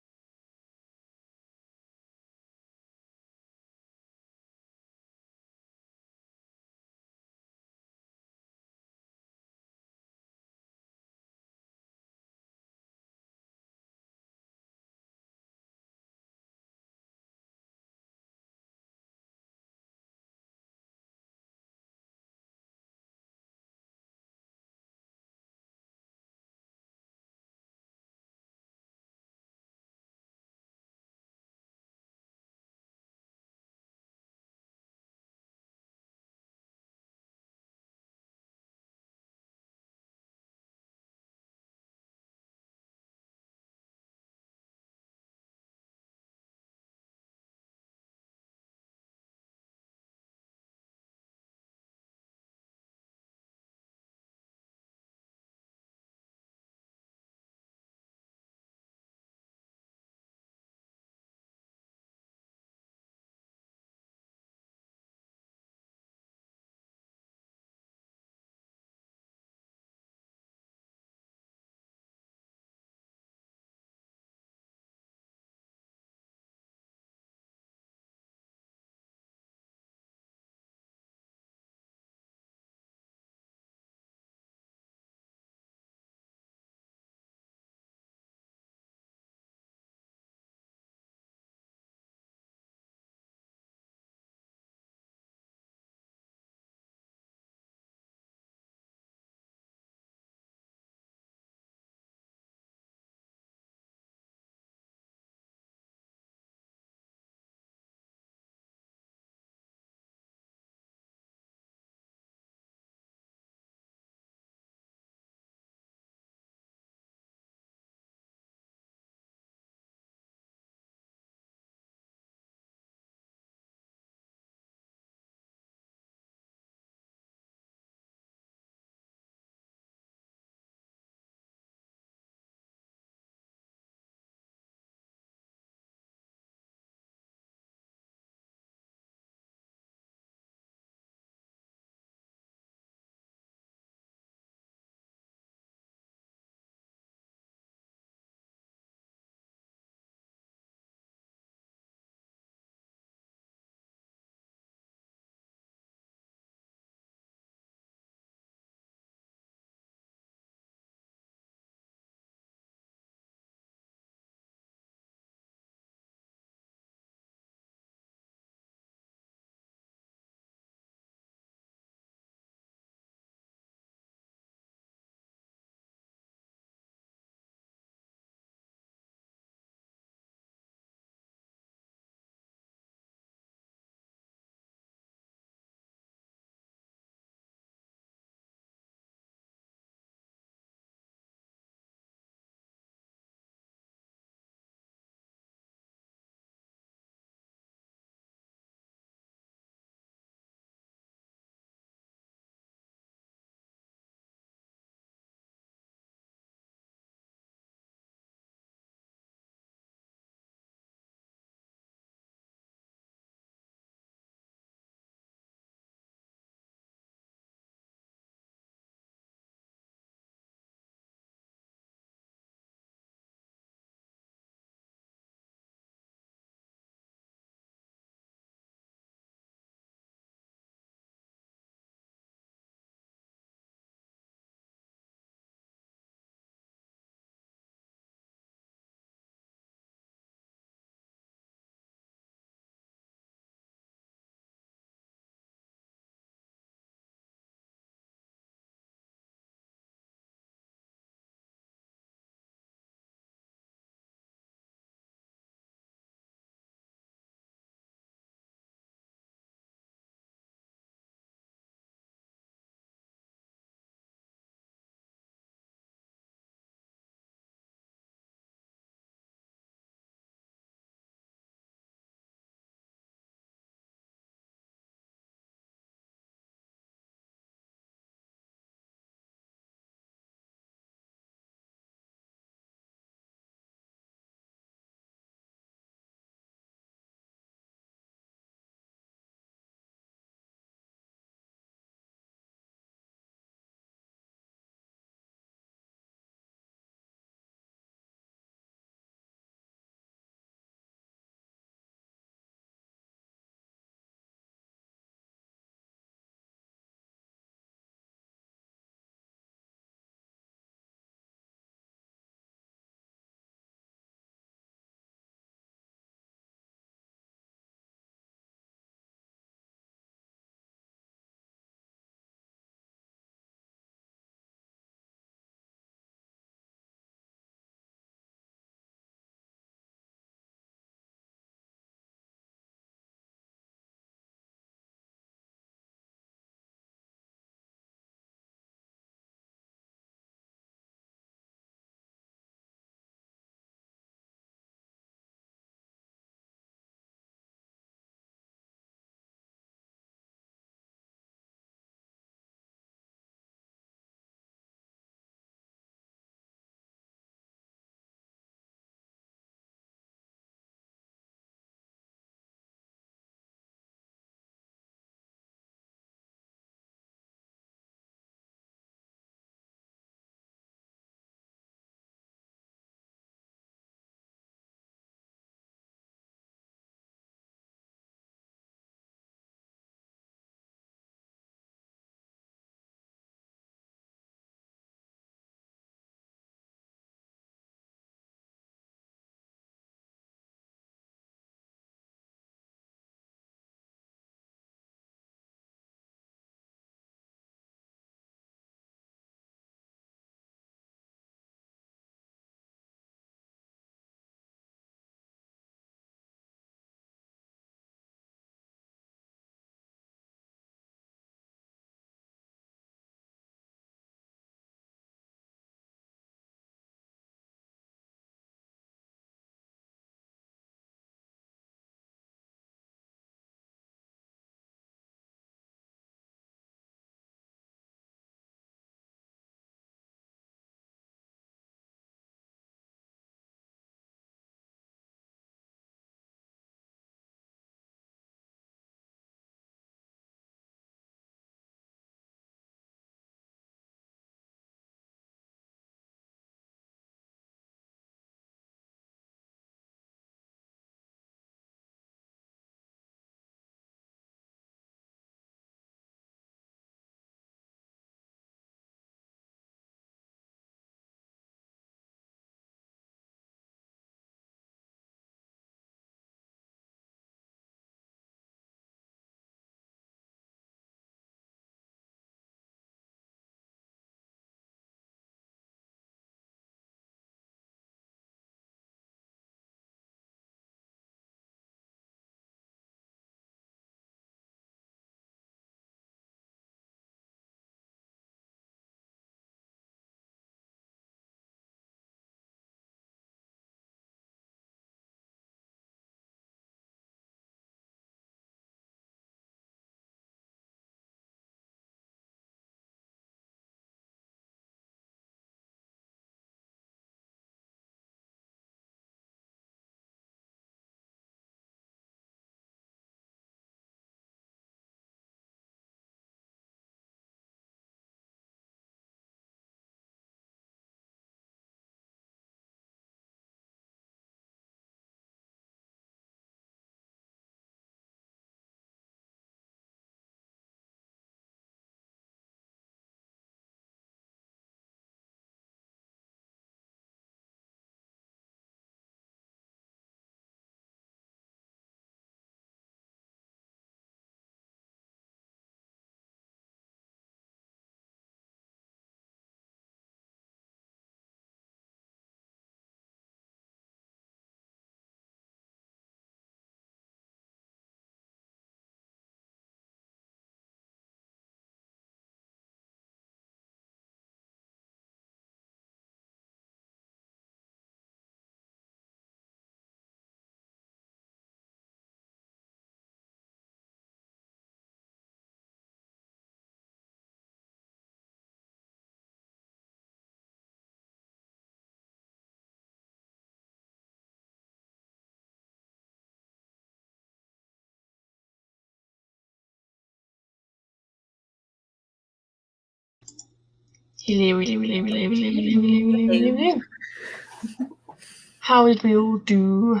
How did we all do?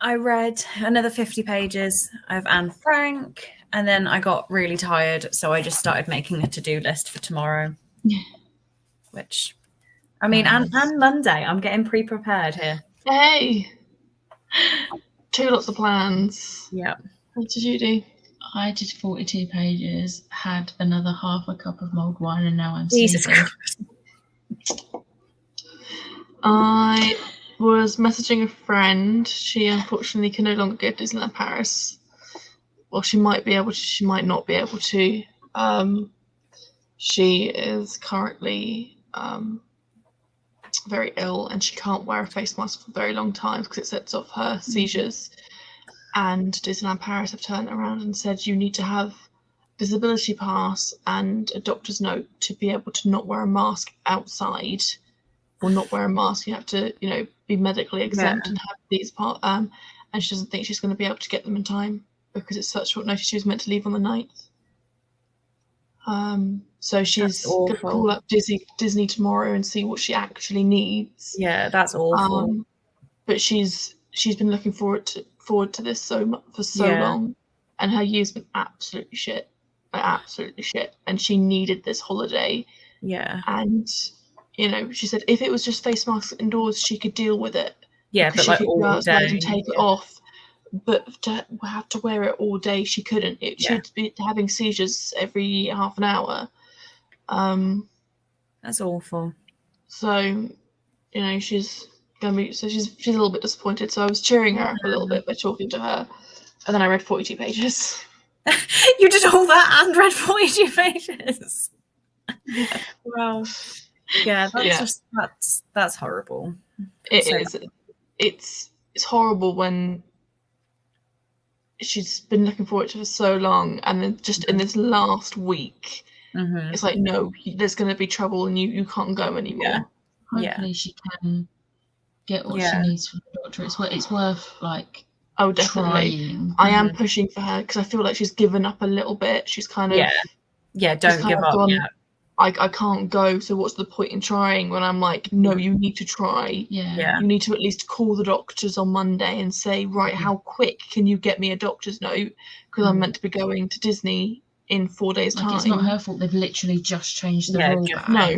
I read another 50 pages of Anne Frank, and then I got really tired, so I just started making a to-do list for tomorrow. Which, I mean, Nice. and Monday. I'm getting pre-prepared here. Hey! Lots of plans. Yeah. What did you do? I did 42 pages, had another half a cup of mulled wine, and now I'm Jesus sleeping. Christ. I was messaging a friend. She unfortunately can no longer go to Disneyland Paris. Well, she might be able to, she might not be able to. She is currently very ill, and she can't wear a face mask for a very long time because it sets off her seizures. And Disneyland Paris have turned around and said you need to have disability pass and a doctor's note to be able to not wear a mask outside, or not wear a mask. You have to, be medically exempt and have these and she doesn't think she's going to be able to get them in time because it's such short notice. She was meant to leave on the 9th. So she's going to call up Disney tomorrow and see what she actually needs. Yeah, that's awful. But she's been looking forward to this for so long, and her year's been absolutely shit, and she needed this holiday. Yeah. And she said if it was just face masks indoors, she could deal with it. Yeah, but she like could all go outside day and take it off. But to have to wear it all day, she couldn't. She'd be having seizures every half an hour. That's awful. So, she's gonna be. So she's a little bit disappointed. So I was cheering her up a little bit by talking to her, and then I read 42 pages. You did all that and read 42 pages. Wow. Yeah, that's horrible. It is. It's horrible when she's been looking forward to it for so long, and then just in this last week, it's like, no, there's going to be trouble, and you can't go anymore. Hopefully she can get what she needs from the doctor. It's worth definitely trying. I am pushing for her because I feel like she's given up a little bit. She's kind of don't give up. I can't go, so what's the point in trying when I'm like, no, you need to try. Yeah. You need to at least call the doctors on Monday and say, right, how quick can you get me a doctor's note? Because I'm meant to be going to Disney in 4 days' time. It's not her fault. They've literally just changed the rule back. No.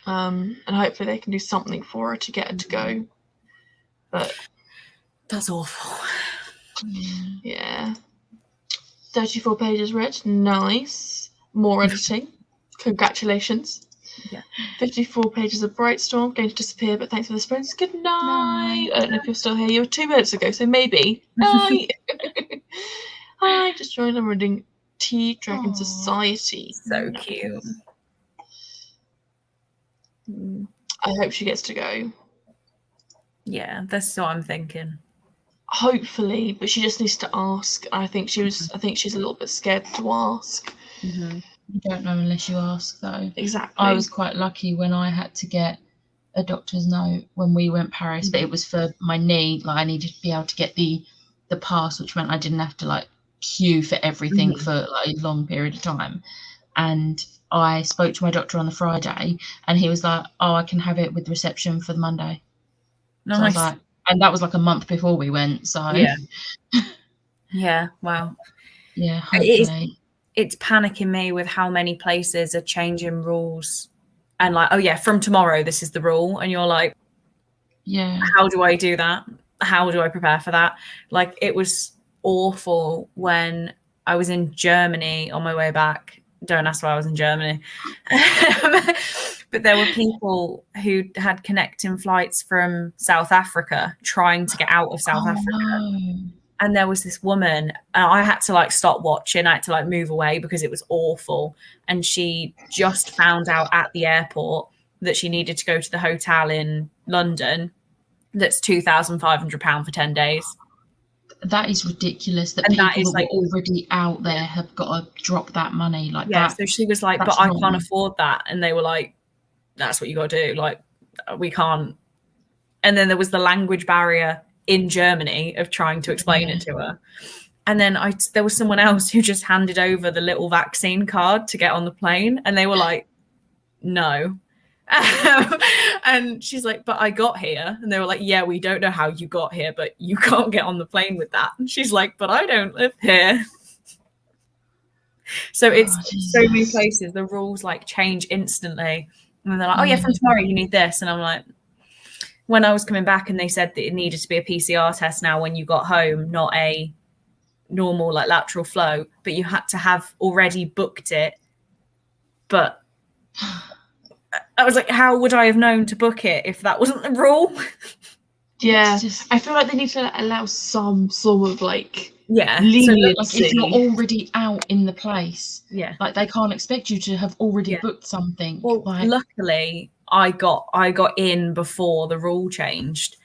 And hopefully they can do something for her to get her to go. But that's awful. Yeah. 34 pages read. Nice. More editing. Congratulations. Yeah. 54 pages of Brightstorm. Going to disappear, but thanks for the sprints. Good night. I don't know if you're still here. You were 2 minutes ago, so maybe. Night. Hi, just joined. I'm reading Tea Dragon Society. So cute. I hope she gets to go. Yeah, that's what I'm thinking. Hopefully, but she just needs to ask. I think she's a little bit scared to ask. You don't know unless you ask, though. Exactly. I was quite lucky when I had to get a doctor's note when we went Paris, but it was for my knee. I needed to be able to get the pass, which meant I didn't have to queue for everything for a long period of time. And I spoke to my doctor on the Friday, and he was like, "Oh, I can have it with reception for the Monday." Nice. So I was like, and that was a month before we went. So yeah, wow. Yeah, hopefully. It's panicking me with how many places are changing rules, and from tomorrow this is the rule, and you're like, how do I do that? How do I prepare for that? It was awful when I was in Germany on my way back. Don't ask why I was in Germany. But there were people who had connecting flights from South Africa trying to get out of South Africa. No. And there was this woman, and I had to stop watching. I had to move away because it was awful. And she just found out at the airport that she needed to go to the hotel in London. That's £2,500 for 10 days. That is ridiculous. That and people that is that were already out there have got to drop that money that. So she was like, but I can't afford that. And they were like, that's what you got to do. We can't. And then there was the language barrier in Germany of trying to explain it to her. And then there was someone else who just handed over the little vaccine card to get on the plane. And they were like, no. And she's like, but I got here. And they were like, yeah, we don't know how you got here, but you can't get on the plane with that. And she's like, but I don't live here. So it's so many places, the rules like change instantly. And they're like, oh yeah, from tomorrow you need this. And I'm like, when I was coming back and they said that it needed to be a PCR test now when you got home, not a normal like lateral flow, but you had to have already booked it. But I was like, how would I have known to book it if that wasn't the rule? Yeah, I feel like they need to allow some sort of like leniency. So like if you're already out in the place, like they can't expect you to have already booked something. Well, like, luckily I got in before the rule changed,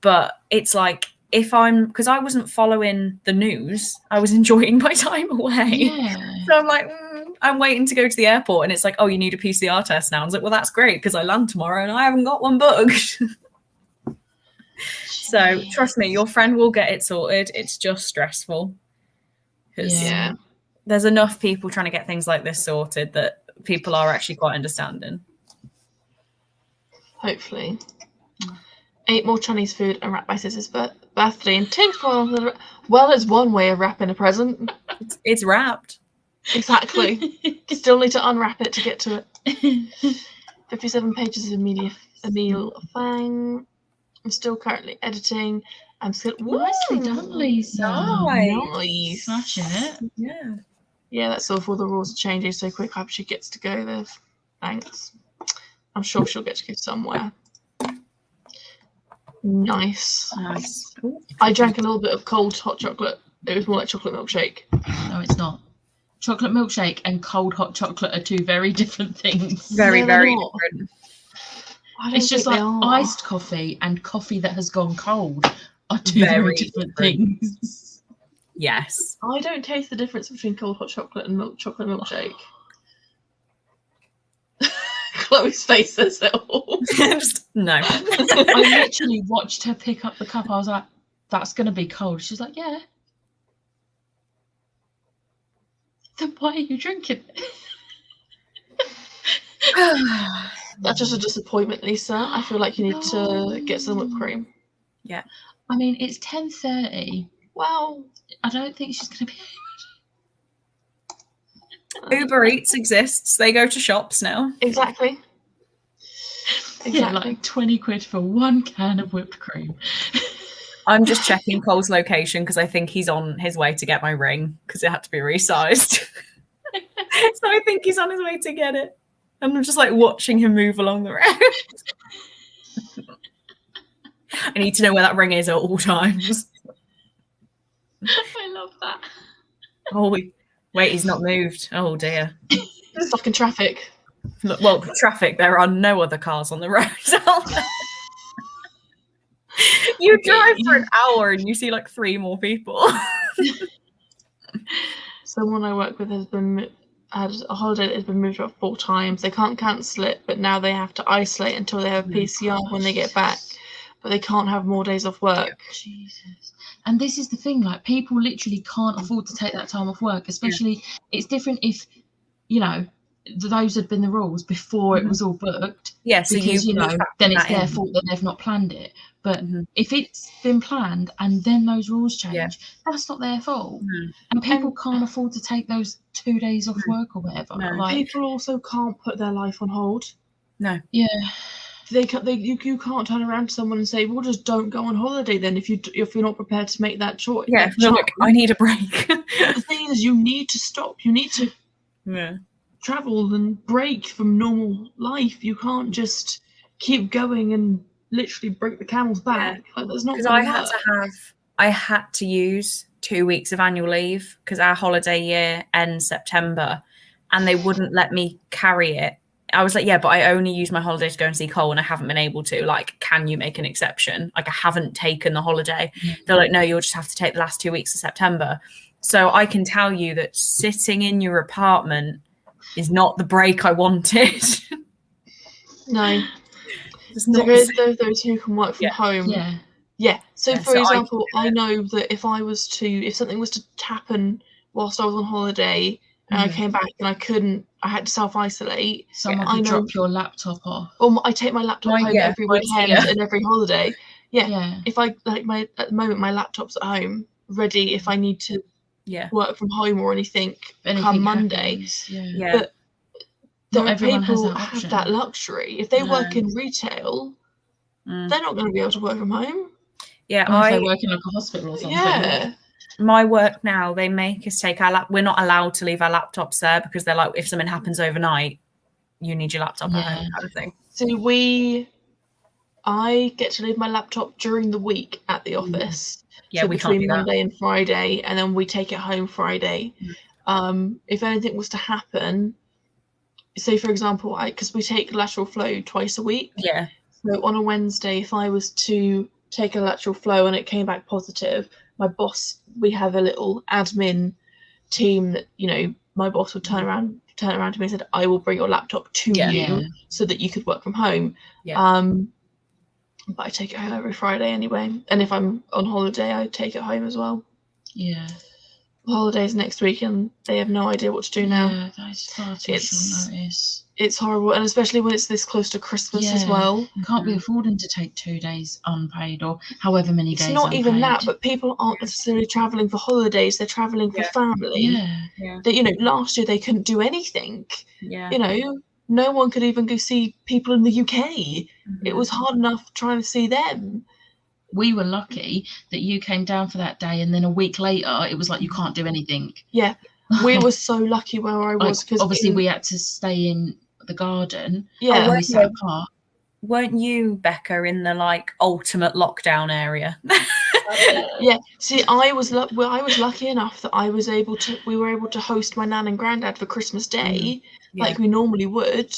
but it's like because I wasn't following the news, I was enjoying my time away. So I'm like, I'm waiting to go to the airport, and it's like, oh, you need a PCR test now. I was like, well, that's great because I land tomorrow and I haven't got one booked. So trust me, your friend will get it sorted. It's just stressful. There's enough people trying to get things like this sorted that people are actually quite understanding. Hopefully. Ate more Chinese food and wrapped my sister's birthday in tinfoil. Well, it's one way of wrapping a present. It's wrapped. Exactly. Still need to unwrap it to get to it. 57 pages of Emile Fang. I'm still currently editing. I'm still nicely done, Lisa. Nice. Smashing it. Yeah. Yeah, that's all for the rules are changing so quick. I hope she gets to go there. Thanks. I'm sure she'll get to go somewhere. Nice. I drank a little bit of cold hot chocolate. It was more like chocolate milkshake. No, it's not. Chocolate milkshake and cold hot chocolate are two very different things. Very different. It's just like iced coffee and coffee that has gone cold are two very different things. Yes. I don't taste the difference between cold hot chocolate and chocolate milkshake. Chloe's face says it all. No. I literally watched her pick up the cup. I was like, that's going to be cold. She's like, yeah. Then why are you drinking it? That's just a disappointment, Lisa. I feel like you need to get some whipped cream. Yeah. I mean, it's 10:30. Well, I don't think she's going to be Uber Eats exists. They go to shops now. Exactly. Yeah, like 20 quid for one can of whipped cream. I'm just checking Cole's location because I think he's on his way to get my ring because it had to be resized. So I think he's on his way to get it. And I'm just like watching him move along the road. I need to know where that ring is at all times. I love that. Oh, wait, he's not moved. Oh dear. Stuck in traffic. Look, well, traffic, there are no other cars on the road. You drive for an hour and you see like 3 more people. Someone I work with had a holiday that has been moved up 4 times. They can't cancel it, but now they have to isolate until they have PCR when they get back. But they can't have more days off work. Jesus. And this is the thing, like people literally can't afford to take that time off work, especially it's different if, you know, those had been the rules before it was all booked. Yeah, so because, you know, then it's their fault that they've not planned it. But if it's been planned and then those rules change, that's not their fault. And people can't afford to take those 2 days off work or whatever. No. Like, people also can't put their life on hold. No. Yeah. You can't turn around to someone and say, well, just don't go on holiday then if you're not prepared to make that choice. Yeah, look, I need a break. The thing is, you need to stop. You need to travel and break from normal life. You can't just keep going and literally break the camel's back. Like, that's not. Because I had to use 2 weeks of annual leave because our holiday year ends September, and they wouldn't let me carry it. I was like, yeah, but I only use my holiday to go and see Cole and I haven't been able to. Like, can you make an exception? Like, I haven't taken the holiday. They're like, no, you'll just have to take the last 2 weeks of September. So I can tell you that sitting in your apartment is not the break I wanted. No. There is those who can work from home. Yeah. So for example, I know that if something was to happen whilst I was on holiday and I came back and I I had to self-isolate. Someone I could know. drop your laptop off. Or I take my laptop home every weekend and every holiday. Yeah. If I at the moment my laptop's at home, ready if I need to work from home or anything come Monday. Happens, But not there are everyone has people that have option. that luxury. If they work in retail, they're not going to be able to work from home. Yeah, or if they work in like a hospital or something. Yeah. My work now, they make us take our we're not allowed to leave our laptops there because they're like, if something happens overnight, you need your laptop at home, kind of thing. So I get to leave my laptop during the week at the office. Yeah, so between Monday and Friday, and then we take it home Friday. If anything was to happen, say for example, because we take lateral flow twice a week. Yeah. So on a Wednesday, if I was to take a lateral flow and it came back positive, my boss, we have a little admin team that, my boss would turn around to me and said, I will bring your laptop to you so that you could work from home. But I take it home every Friday anyway. And if I'm on holiday, I take it home as well. Yeah. Holidays next week and they have no idea what to do now. Yeah, that's far too short notice. It's horrible, and especially when it's this close to Christmas as well. You can't be affording to take 2 days unpaid or however many days. It's not unpaid. even that, but people aren't necessarily travelling for holidays, they're travelling for family. That, last year they couldn't do anything. No one could even go see people in the UK. It was hard enough trying to see them. We were lucky that you came down for that day, and then a week later it was like you can't do anything. Yeah, we were so lucky where I was, because obviously we had to stay in the garden. Yeah, and we sat apart. Weren't you, Becca, in the ultimate lockdown area? Yeah. See, I was lucky enough that we were able to host my nan and granddad for Christmas Day, like we normally would,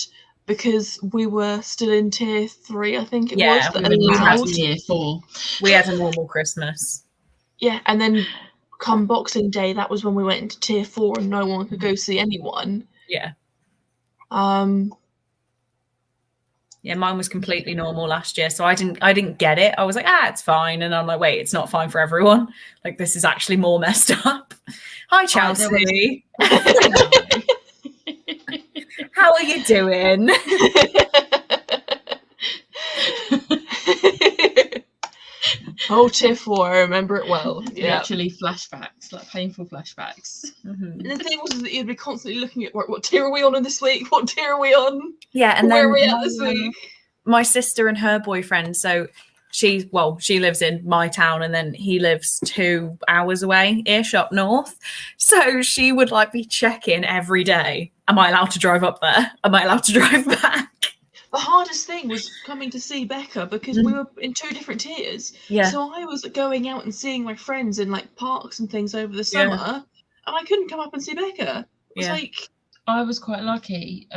because we were still in tier 3, I think it was. We had tier 4. We had a normal Christmas. Yeah, and then come Boxing Day, that was when we went into tier 4 and no one could go see anyone. Yeah. Yeah, mine was completely normal last year, so I didn't get it. I was like, it's fine, and I'm like, wait, it's not fine for everyone. Like, this is actually more messed up. Hi, Chelsea. How are you doing? Oh, tier 4, I remember it well. Yeah, literally flashbacks, like painful flashbacks. And the thing was that you'd be constantly looking at what tier are we on in this week? What tier are we on? Yeah, and where then are we at this week? My sister and her boyfriend. So she lives in my town, and then he lives 2 hours away-ish up north. So she would be checking every day. Am I allowed to drive up there? Am I allowed to drive back? The hardest thing was coming to see Becca because we were in 2 different tiers. Yeah. So I was going out and seeing my friends in parks and things over the summer, and I couldn't come up and see Becca. It was I was quite lucky.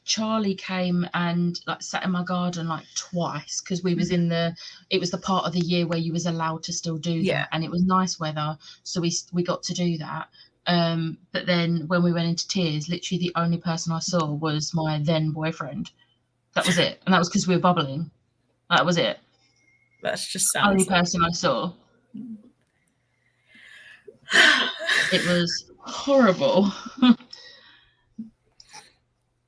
Charlie came and sat in my garden twice because we was it was the part of the year where you was allowed to still do that, and it was nice weather, so we got to do that. But then when we went into tears, literally the only person I saw was my then boyfriend. That was it, and that was because we were bubbling. That was it. That's just the only person I saw. It was horrible.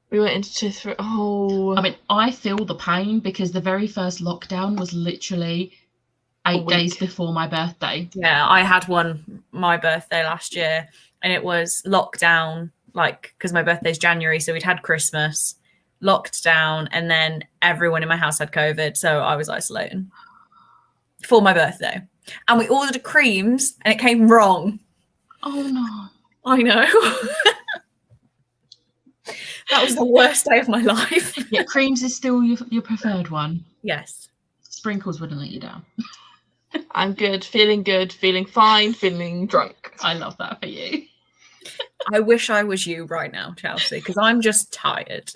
We went into tier 3. Oh, I mean, I feel the pain because the very first lockdown was literally 8 days before my birthday. Yeah, I had my birthday last year, and it was lockdown, because my birthday's January, so we'd had Christmas, locked down, and then everyone in my house had COVID, so I was isolating for my birthday. And we ordered creams, and it came wrong. Oh, no. I know. That was the worst day of my life. Yeah, creams is still your preferred one. Yes. Sprinkles wouldn't let you down. I'm good, feeling fine, feeling drunk. I love that for you. I wish I was you right now, Chelsea, because I'm just tired.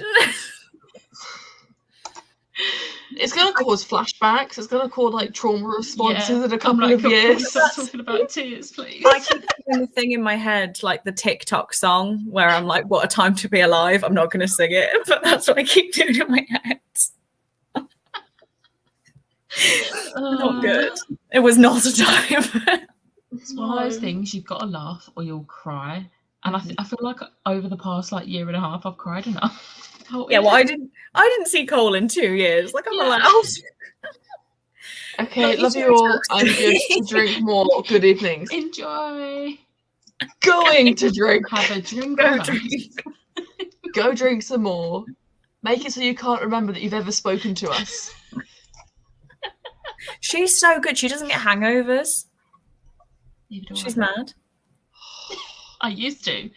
It's going to cause flashbacks. It's going to cause trauma responses in a couple of years. Stop talking about tears, please. I keep hearing the thing in my head, the TikTok song, where I'm like, "What a time to be alive." I'm not going to sing it, but that's what I keep doing in my head. Not good. It was not a time. It's one of those things, you've got to laugh or you'll cry. And I feel like over the past like year and a half, I've cried enough. Yeah, well, I didn't see Cole in 2 years. Like, I'm allowed. Okay, love you all. I'm going to drink more. Good evenings. Enjoy. Going to drink. Have a drink. Go drink some more. Make it so you can't remember that you've ever spoken to us. She's so good. She doesn't get hangovers. She's mad. I used to.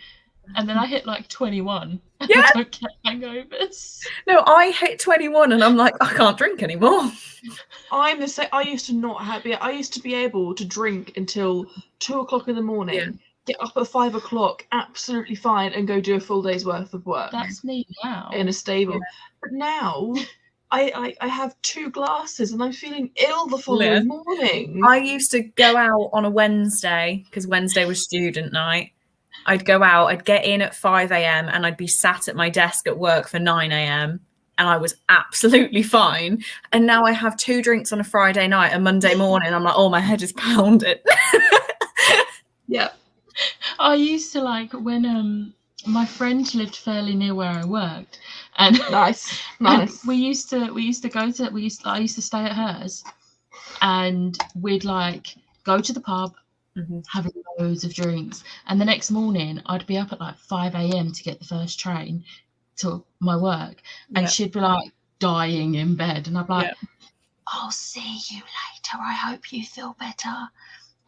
And then I hit like 21. And Yeah. I don't get hangovers. No, I hit 21 and I'm like, I can't drink anymore. I'm the same. I used to be able to drink until 2 o'clock in the morning, get up at 5 o'clock, absolutely fine, and go do a full day's worth of work. That's me now. In a stable. Yeah. But now I have 2 glasses and I'm feeling ill the following morning. I used to go out on a Wednesday because Wednesday was student night. I'd go out, I'd get in at 5 a.m. and I'd be sat at my desk at work for 9 a.m. and I was absolutely fine. And now I have 2 drinks on a Friday night and Monday morning. I'm like, oh, my head is pounded. Yeah. I used to like when my friend lived fairly near where I worked. And nice. And I used to stay at hers and we'd like go to the pub, have loads of drinks, and the next morning I'd be up at like 5 a.m. to get the first train to my work, and she'd be like dying in bed, and I'd be like, I'll see you later, I hope you feel better.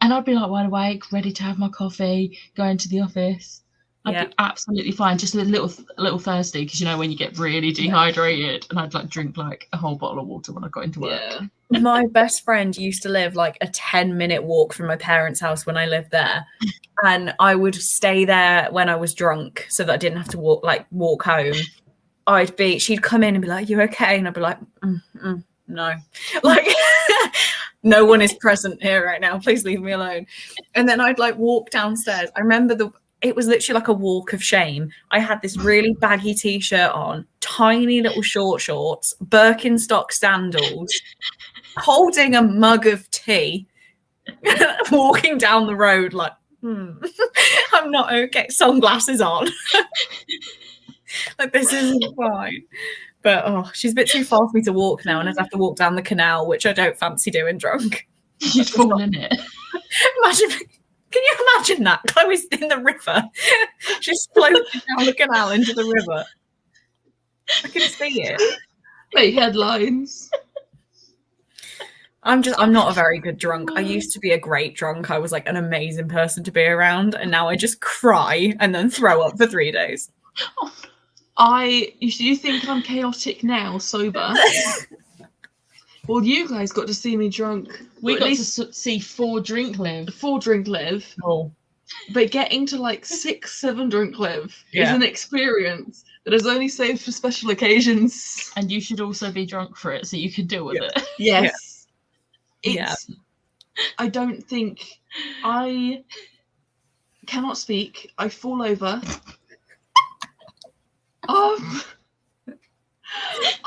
And I'd be like wide awake, ready to have my coffee, go into the office. I'd be absolutely fine, just a little thirsty, because you know when you get really dehydrated, and I'd like drink like a whole bottle of water when I got into work. My best friend used to live like a 10-minute walk from my parents' house when I lived there, and I would stay there when I was drunk so that I didn't have to walk home. She'd come in and be like, "You okay?" And I'd be like, "No, like no one is present here right now. Please leave me alone." And then I'd like walk downstairs. I remember it was literally like a walk of shame. I had this really baggy t-shirt on, tiny little shorts, Birkenstock sandals, holding a mug of tea, walking down the road like, I'm not okay. Sunglasses on. Like, this isn't fine. But she's a bit too far for me to walk now, and I'd have to walk down the canal, which I don't fancy doing drunk. You'd fall in it. Can you imagine that? I was in the river. Just floating down the canal into the river. I can see it. Make headlines. I'm not a very good drunk. I used to be a great drunk. I was like an amazing person to be around, and now I just cry and then throw up for 3 days. You think I'm chaotic now, sober? Well, you guys got to see me drunk. We got to see 4 drink live. 4 drink live. Oh. But getting to like 6, 7 drink live is an experience that is only saved for special occasions. And you should also be drunk for it so you can deal with it. Yes. I don't think I cannot speak. I fall over.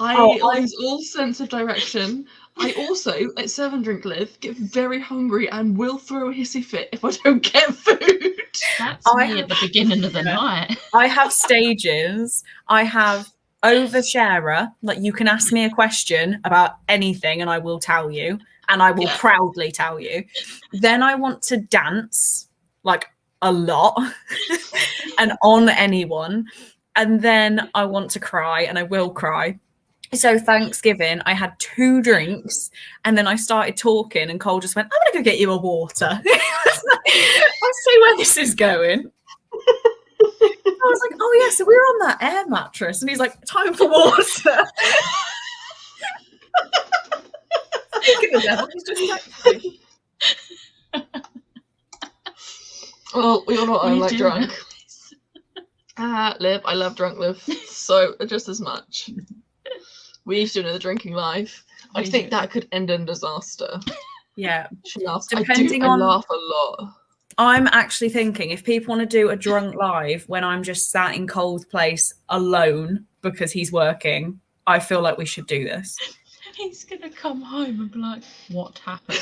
I lose all sense of direction. I also, at 7 drink live, get very hungry and will throw a hissy fit if I don't get food. That's me at the beginning of the night. I have stages. I have oversharer. Like, you can ask me a question about anything and I will tell you, and I will proudly tell you. Then I want to dance, like, a lot and on anyone. And then I want to cry, and I will cry. So Thanksgiving, I had 2 drinks, and then I started talking, and Cole just went, "I'm going to go get you a water." I see where this is going. I was like, "Oh, yeah, so we were on that air mattress." And he's like, "Time for water." Well, we all know I'm like drunk. Liv, I love drunk Liv so just as much. We used to do another drinking live. I think that could end in disaster. Yeah. She laughs. Depending I laugh a lot. I'm actually thinking if people want to do a drunk live when I'm just sat in Cole's place alone because he's working, I feel like we should do this. He's gonna come home and be like, "What happened?"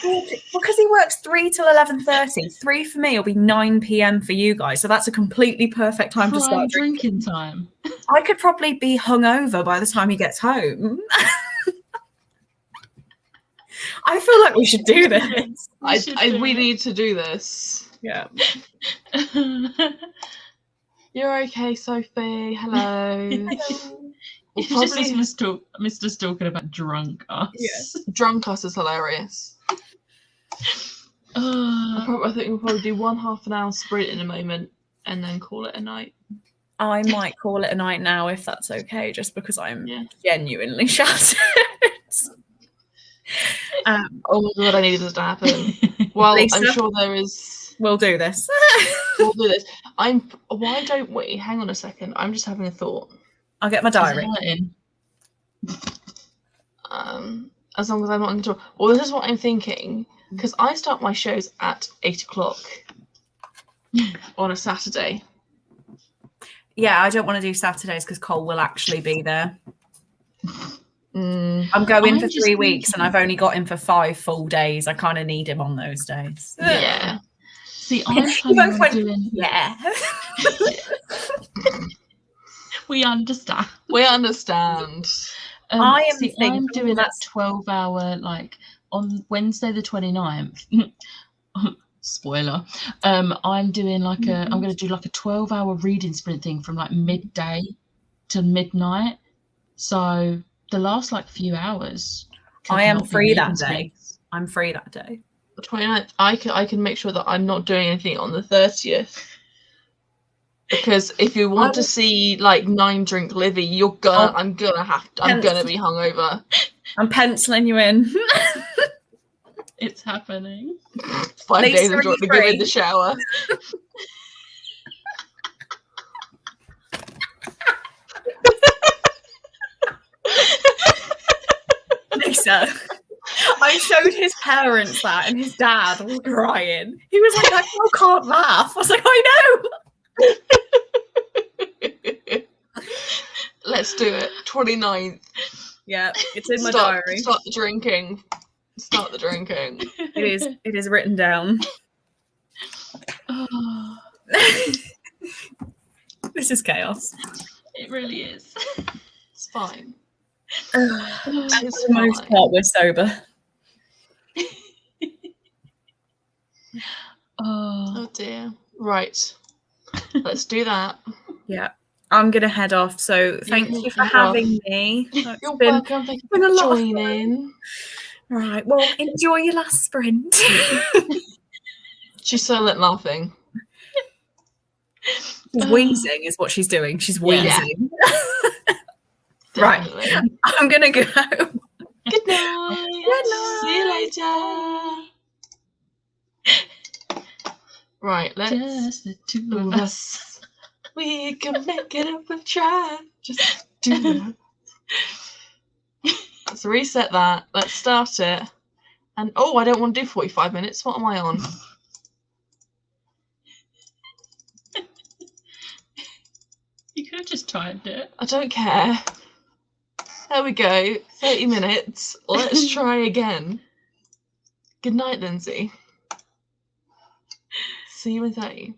Well, because he works 3 till 11:30. 3 for me will be 9 p.m. for you guys. So that's a completely perfect time to Prime start drinking time. I could probably be hungover by the time he gets home. I feel like we should do this. We need to do this. Yeah. You're okay, Sophie. Hello. It's just as Mr. talking about drunk us. Yes. Drunk us is hilarious. I think we'll probably do 1 half an hour sprint in a moment and then call it a night. I might call it a night now if that's okay, just because I'm genuinely shattered. Oh my god, I needed this to happen. Well, Lisa, I'm sure there is. We'll do this. We'll do this. Why don't we? Hang on a second. I'm just having a thought. I'll get my diary. As long as I'm not in control. Well, this is what I'm thinking, because I start my shows at 8 o'clock on a Saturday. Yeah, I don't want to do Saturdays because Cole will actually be there. I'm going for 3 weeks and I've only got him for 5 full days. I kind of need him on those days. Yeah. See, I'm planning on doing... Yeah. We understand. We understand. I'm doing that 12-hour, like, on Wednesday the 29th. Spoiler. I'm doing like I'm going to do like a 12-hour reading sprint thing from like midday to midnight. So the last like few hours. I am free that day. I'm free that day. The 29th. I can make sure that I'm not doing anything on the 30th. Because if you want to see like 9-drink Livy, I'm gonna be hungover. I'm penciling you in. It's happening. 5 days of to go in the shower. Lisa, I showed his parents that, and his dad was crying. He was like, "That girl can't laugh." I was like, "I know." Let's do it. 29th. Yeah, it's in my diary. Start the drinking. Start the drinking. It is written down. This is chaos. It really is. It's fine. For the most part, we're sober. Oh dear. Right. Let's do that. Yeah. I'm going to head off. So thank you for having me. You're welcome. Thank you for joining. Right. Well, enjoy your last sprint. She's silent laughing. She's wheezing is what she's doing. She's wheezing. Yeah. Right. I'm going to go. Good night. Good night. See you later. Right. Let's. Just the two of us. We can make it if we try. Just do it. Let's reset that. Let's start it. And I don't want to do 45 minutes. What am I on? You could have just timed it. I don't care. There we go. 30 minutes. Let's try again. Good night, Lindsay. See you in 30.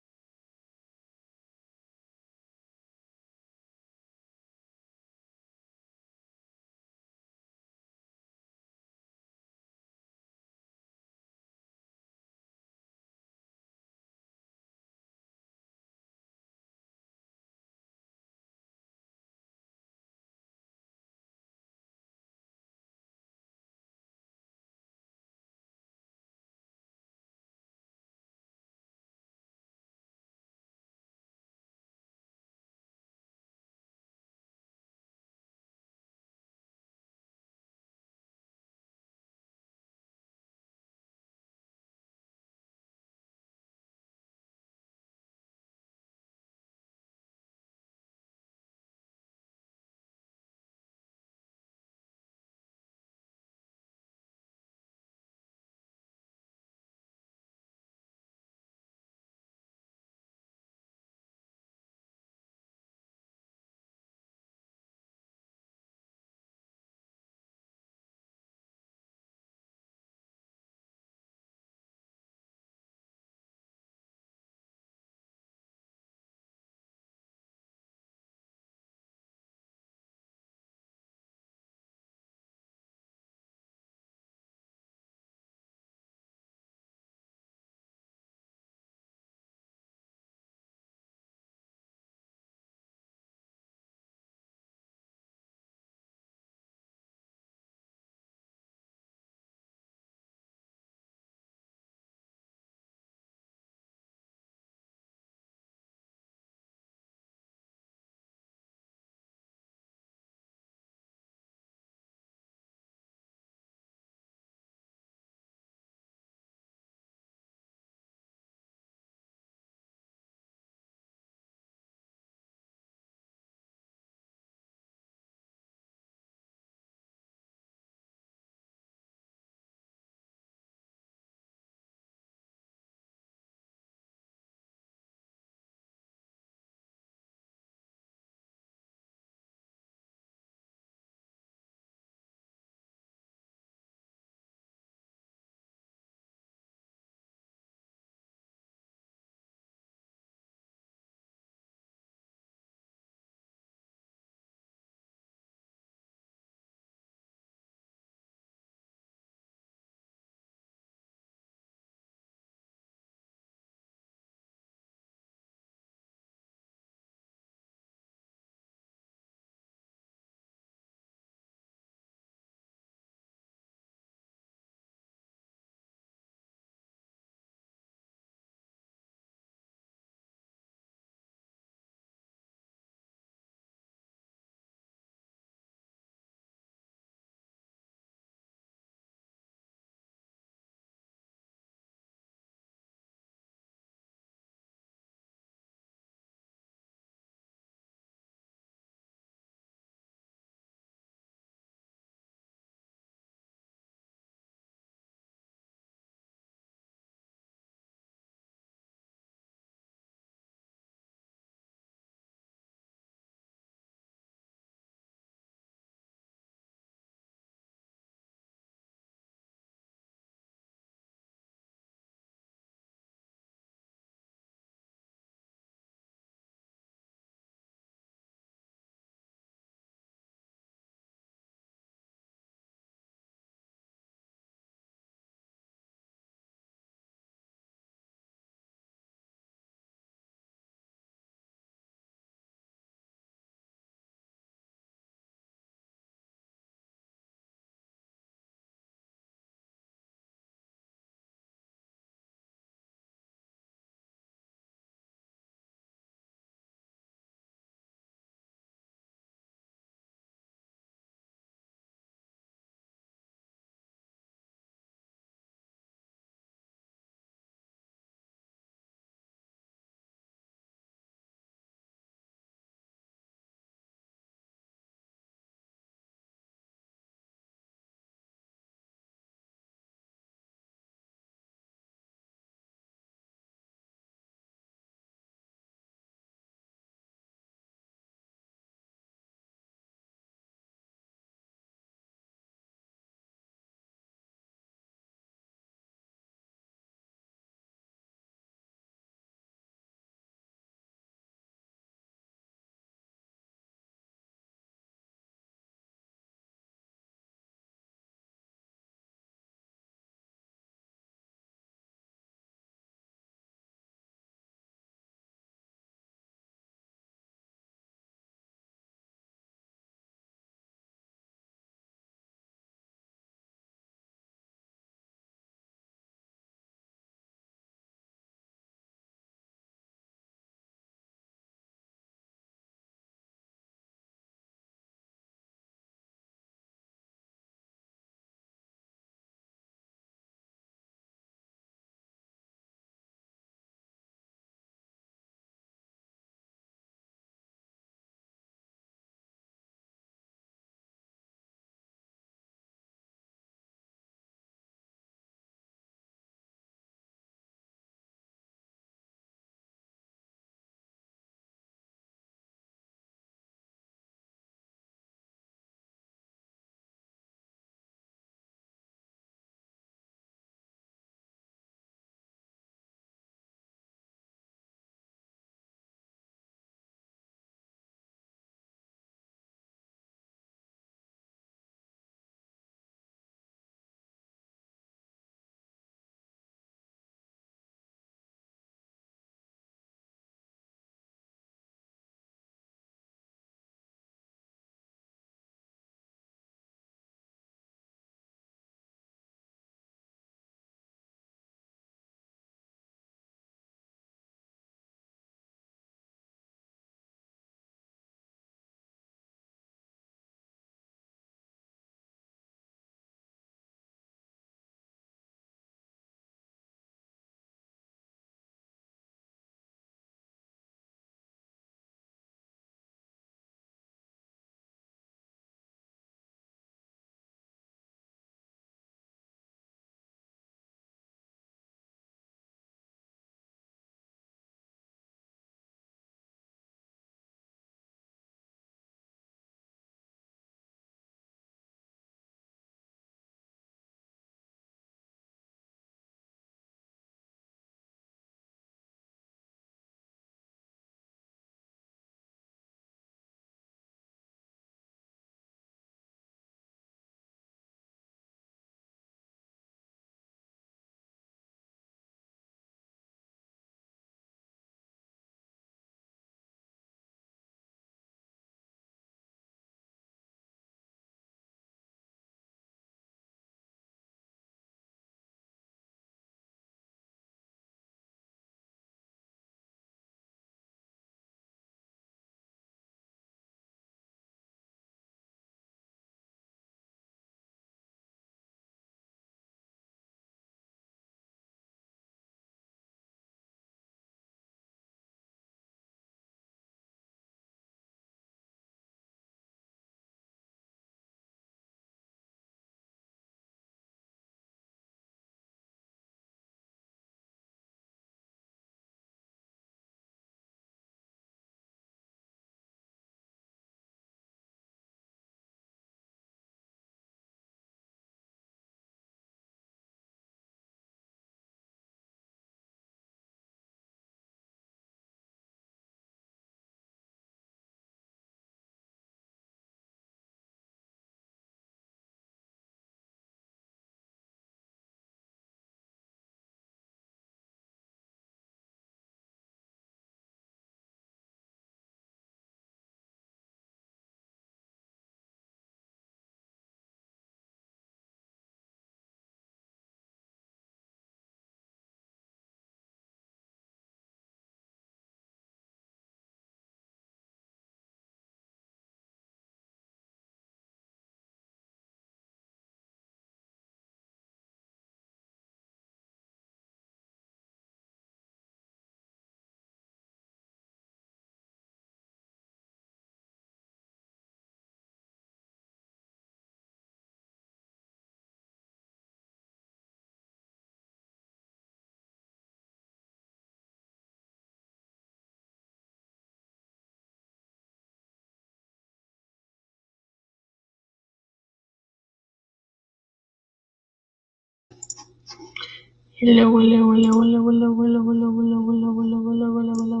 Hello, hello, hello, hello, hello, hello, hello, hello, hello, hello, hello, hello, hello.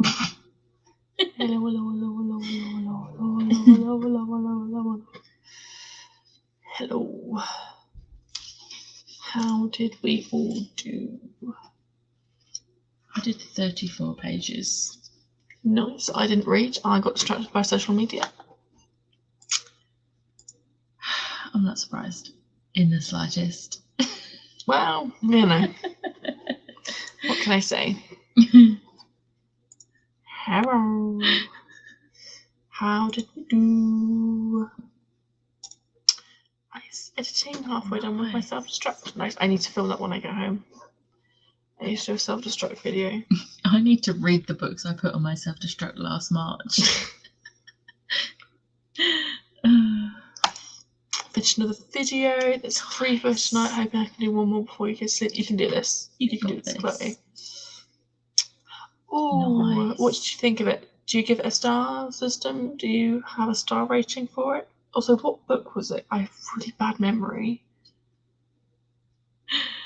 Hello, hello, hello, hello, hello, hello, hello, hello, hello, hello. Hello. How did we all do? I did 34 pages. Nice. I didn't read. I got distracted by social media. I'm not surprised in the slightest. Well, you know. What can I say? Hello. How did we do? Nice. Editing, halfway done with my self-destruct. Nice. I need to film that when I get home. I used to do a self-destruct video. I need to read the books I put on my self-destruct last March. Finish another video. There's 3 for tonight. Hoping I can do one more before you go to sleep. You can do this. You can do this, Chloe. Ooh, nice. What did you think of it? Do you give it a star system? Do you have a star rating for it? Also, what book was it? I have really bad memory.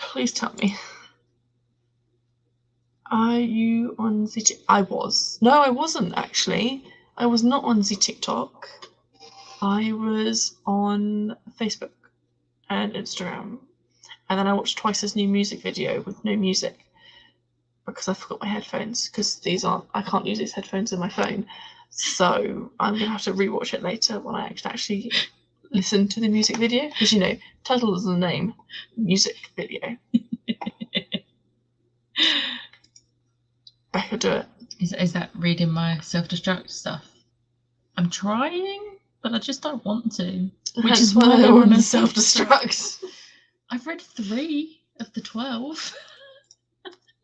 Please tell me. Are you on the I was. No, I wasn't actually. I was not on the TikTok. I was on Facebook and Instagram. And then I watched Twice's new music video with no music because I forgot my headphones because I can't use these headphones in my phone. So I'm going to have to rewatch it later when I actually listen to the music video because, you know, title is the name, music video. Becca, do it. Is that reading my self-destruct stuff? I'm trying, but I just don't want to. Which is why I'm on a self-destruct. I've read 3 of the 12.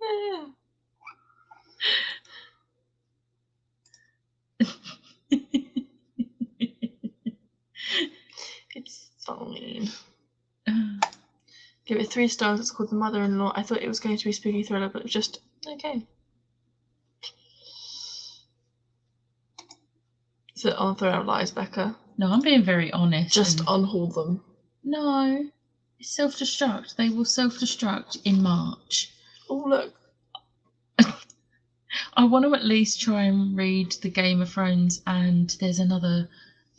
Yeah. It's fine. Give it 3 stars. It's called The Mother-in-Law. I thought it was going to be a spooky thriller, but it was just okay. So I'll throw out lies, Becca. No, I'm being very honest. Just unhaul them. No, it's self-destruct. They will self-destruct in March. Oh, look. I want to at least try and read the Game of Thrones, and there's another.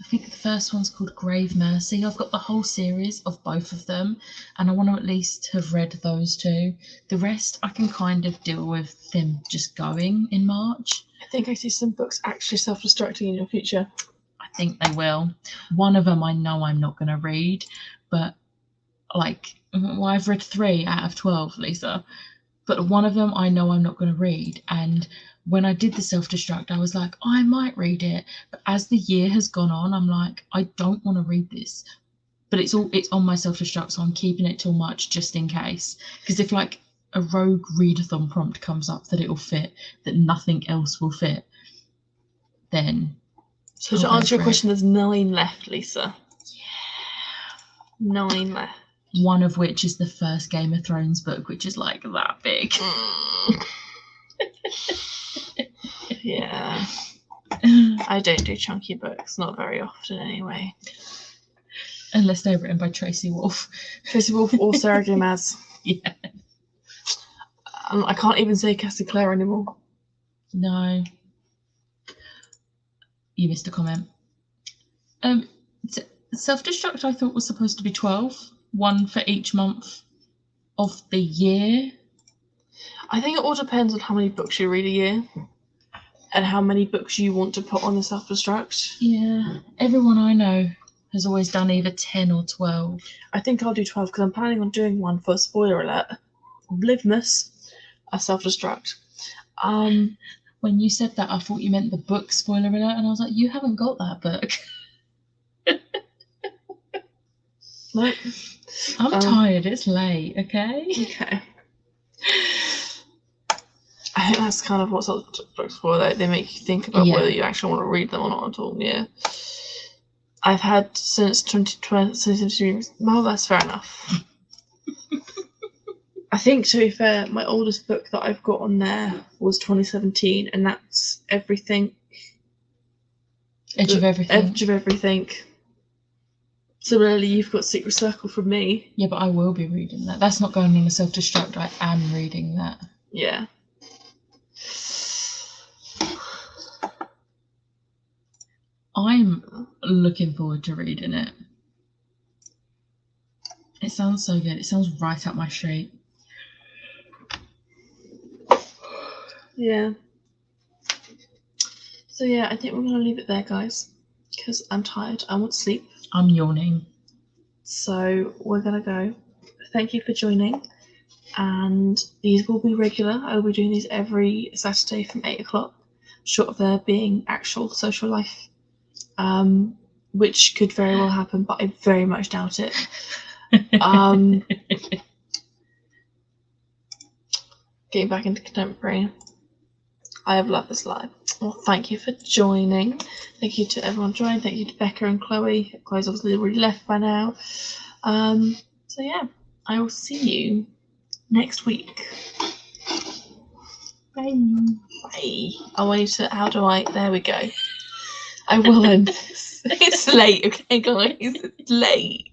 I think the first one's called Grave Mercy. I've got the whole series of both of them, and I want to at least have read those 2. The rest, I can kind of deal with them just going in March. I think I see some books actually self-destructing in your future. I think they will. One of them I know I'm not going to read, but I've read 3 out of 12, Lisa. But one of them I know I'm not going to read, and when I did the self-destruct, I was like, I might read it. But as the year has gone on, I'm like, I don't want to read this. But it's on my self-destruct, so I'm keeping it till March just in case. Because if like a rogue readathon prompt comes up that it'll fit, that nothing else will fit, then. So to answer your question, there's 9 left, Lisa. Yeah. 9 left. One of which is the first Game of Thrones book, which is like that big. Yeah. I don't do chunky books, not very often anyway. Unless they're written by Tracy Wolff. Tracy Wolff or Sarah J. Maas. Yeah. I can't even say Cassie Clare anymore. No. You missed a comment. Self-destruct I thought was supposed to be 12. 1 for each month of the year. I think it all depends on how many books you read a year and how many books you want to put on the self-destruct. Yeah. Everyone I know has always done either 10 or 12. I think I'll do 12 because I'm planning on doing one for, spoiler alert, Livmas, a self-destruct. When you said that, I thought you meant the book, spoiler alert, and I was like, you haven't got that book. Nope. I'm tired, it's late, okay? Okay. I think that's kind of what self-destructs for. They make you think about whether you actually want to read them or not at all. Yeah. I've had since 2020. Well, that's fair enough. I think, to be fair, my oldest book that I've got on there was 2017, and that's everything. Edge of Everything. Edge of Everything. Similarly, you've got Secret Circle from me. Yeah, but I will be reading that. That's not going on a self-destruct. I am reading that. Yeah. I'm looking forward to reading it. It sounds so good. It sounds right up my street. Yeah. So yeah, I think we're going to leave it there, guys, because I'm tired. I want sleep. I'm yawning. So we're going to go. Thank you for joining. And these will be regular. I will be doing these every Saturday from 8 o'clock, short of there being actual social life, which could very well happen, but I very much doubt it. Getting back into contemporary. I have loved this live. Well, thank you for joining. Thank you to everyone joining. Thank you to Becca and Chloe. Chloe's obviously already left by now. So yeah, I will see you next week. Bye. Bye. I want you to, how do I, there we go. I will end this. It's late, okay guys? It's late.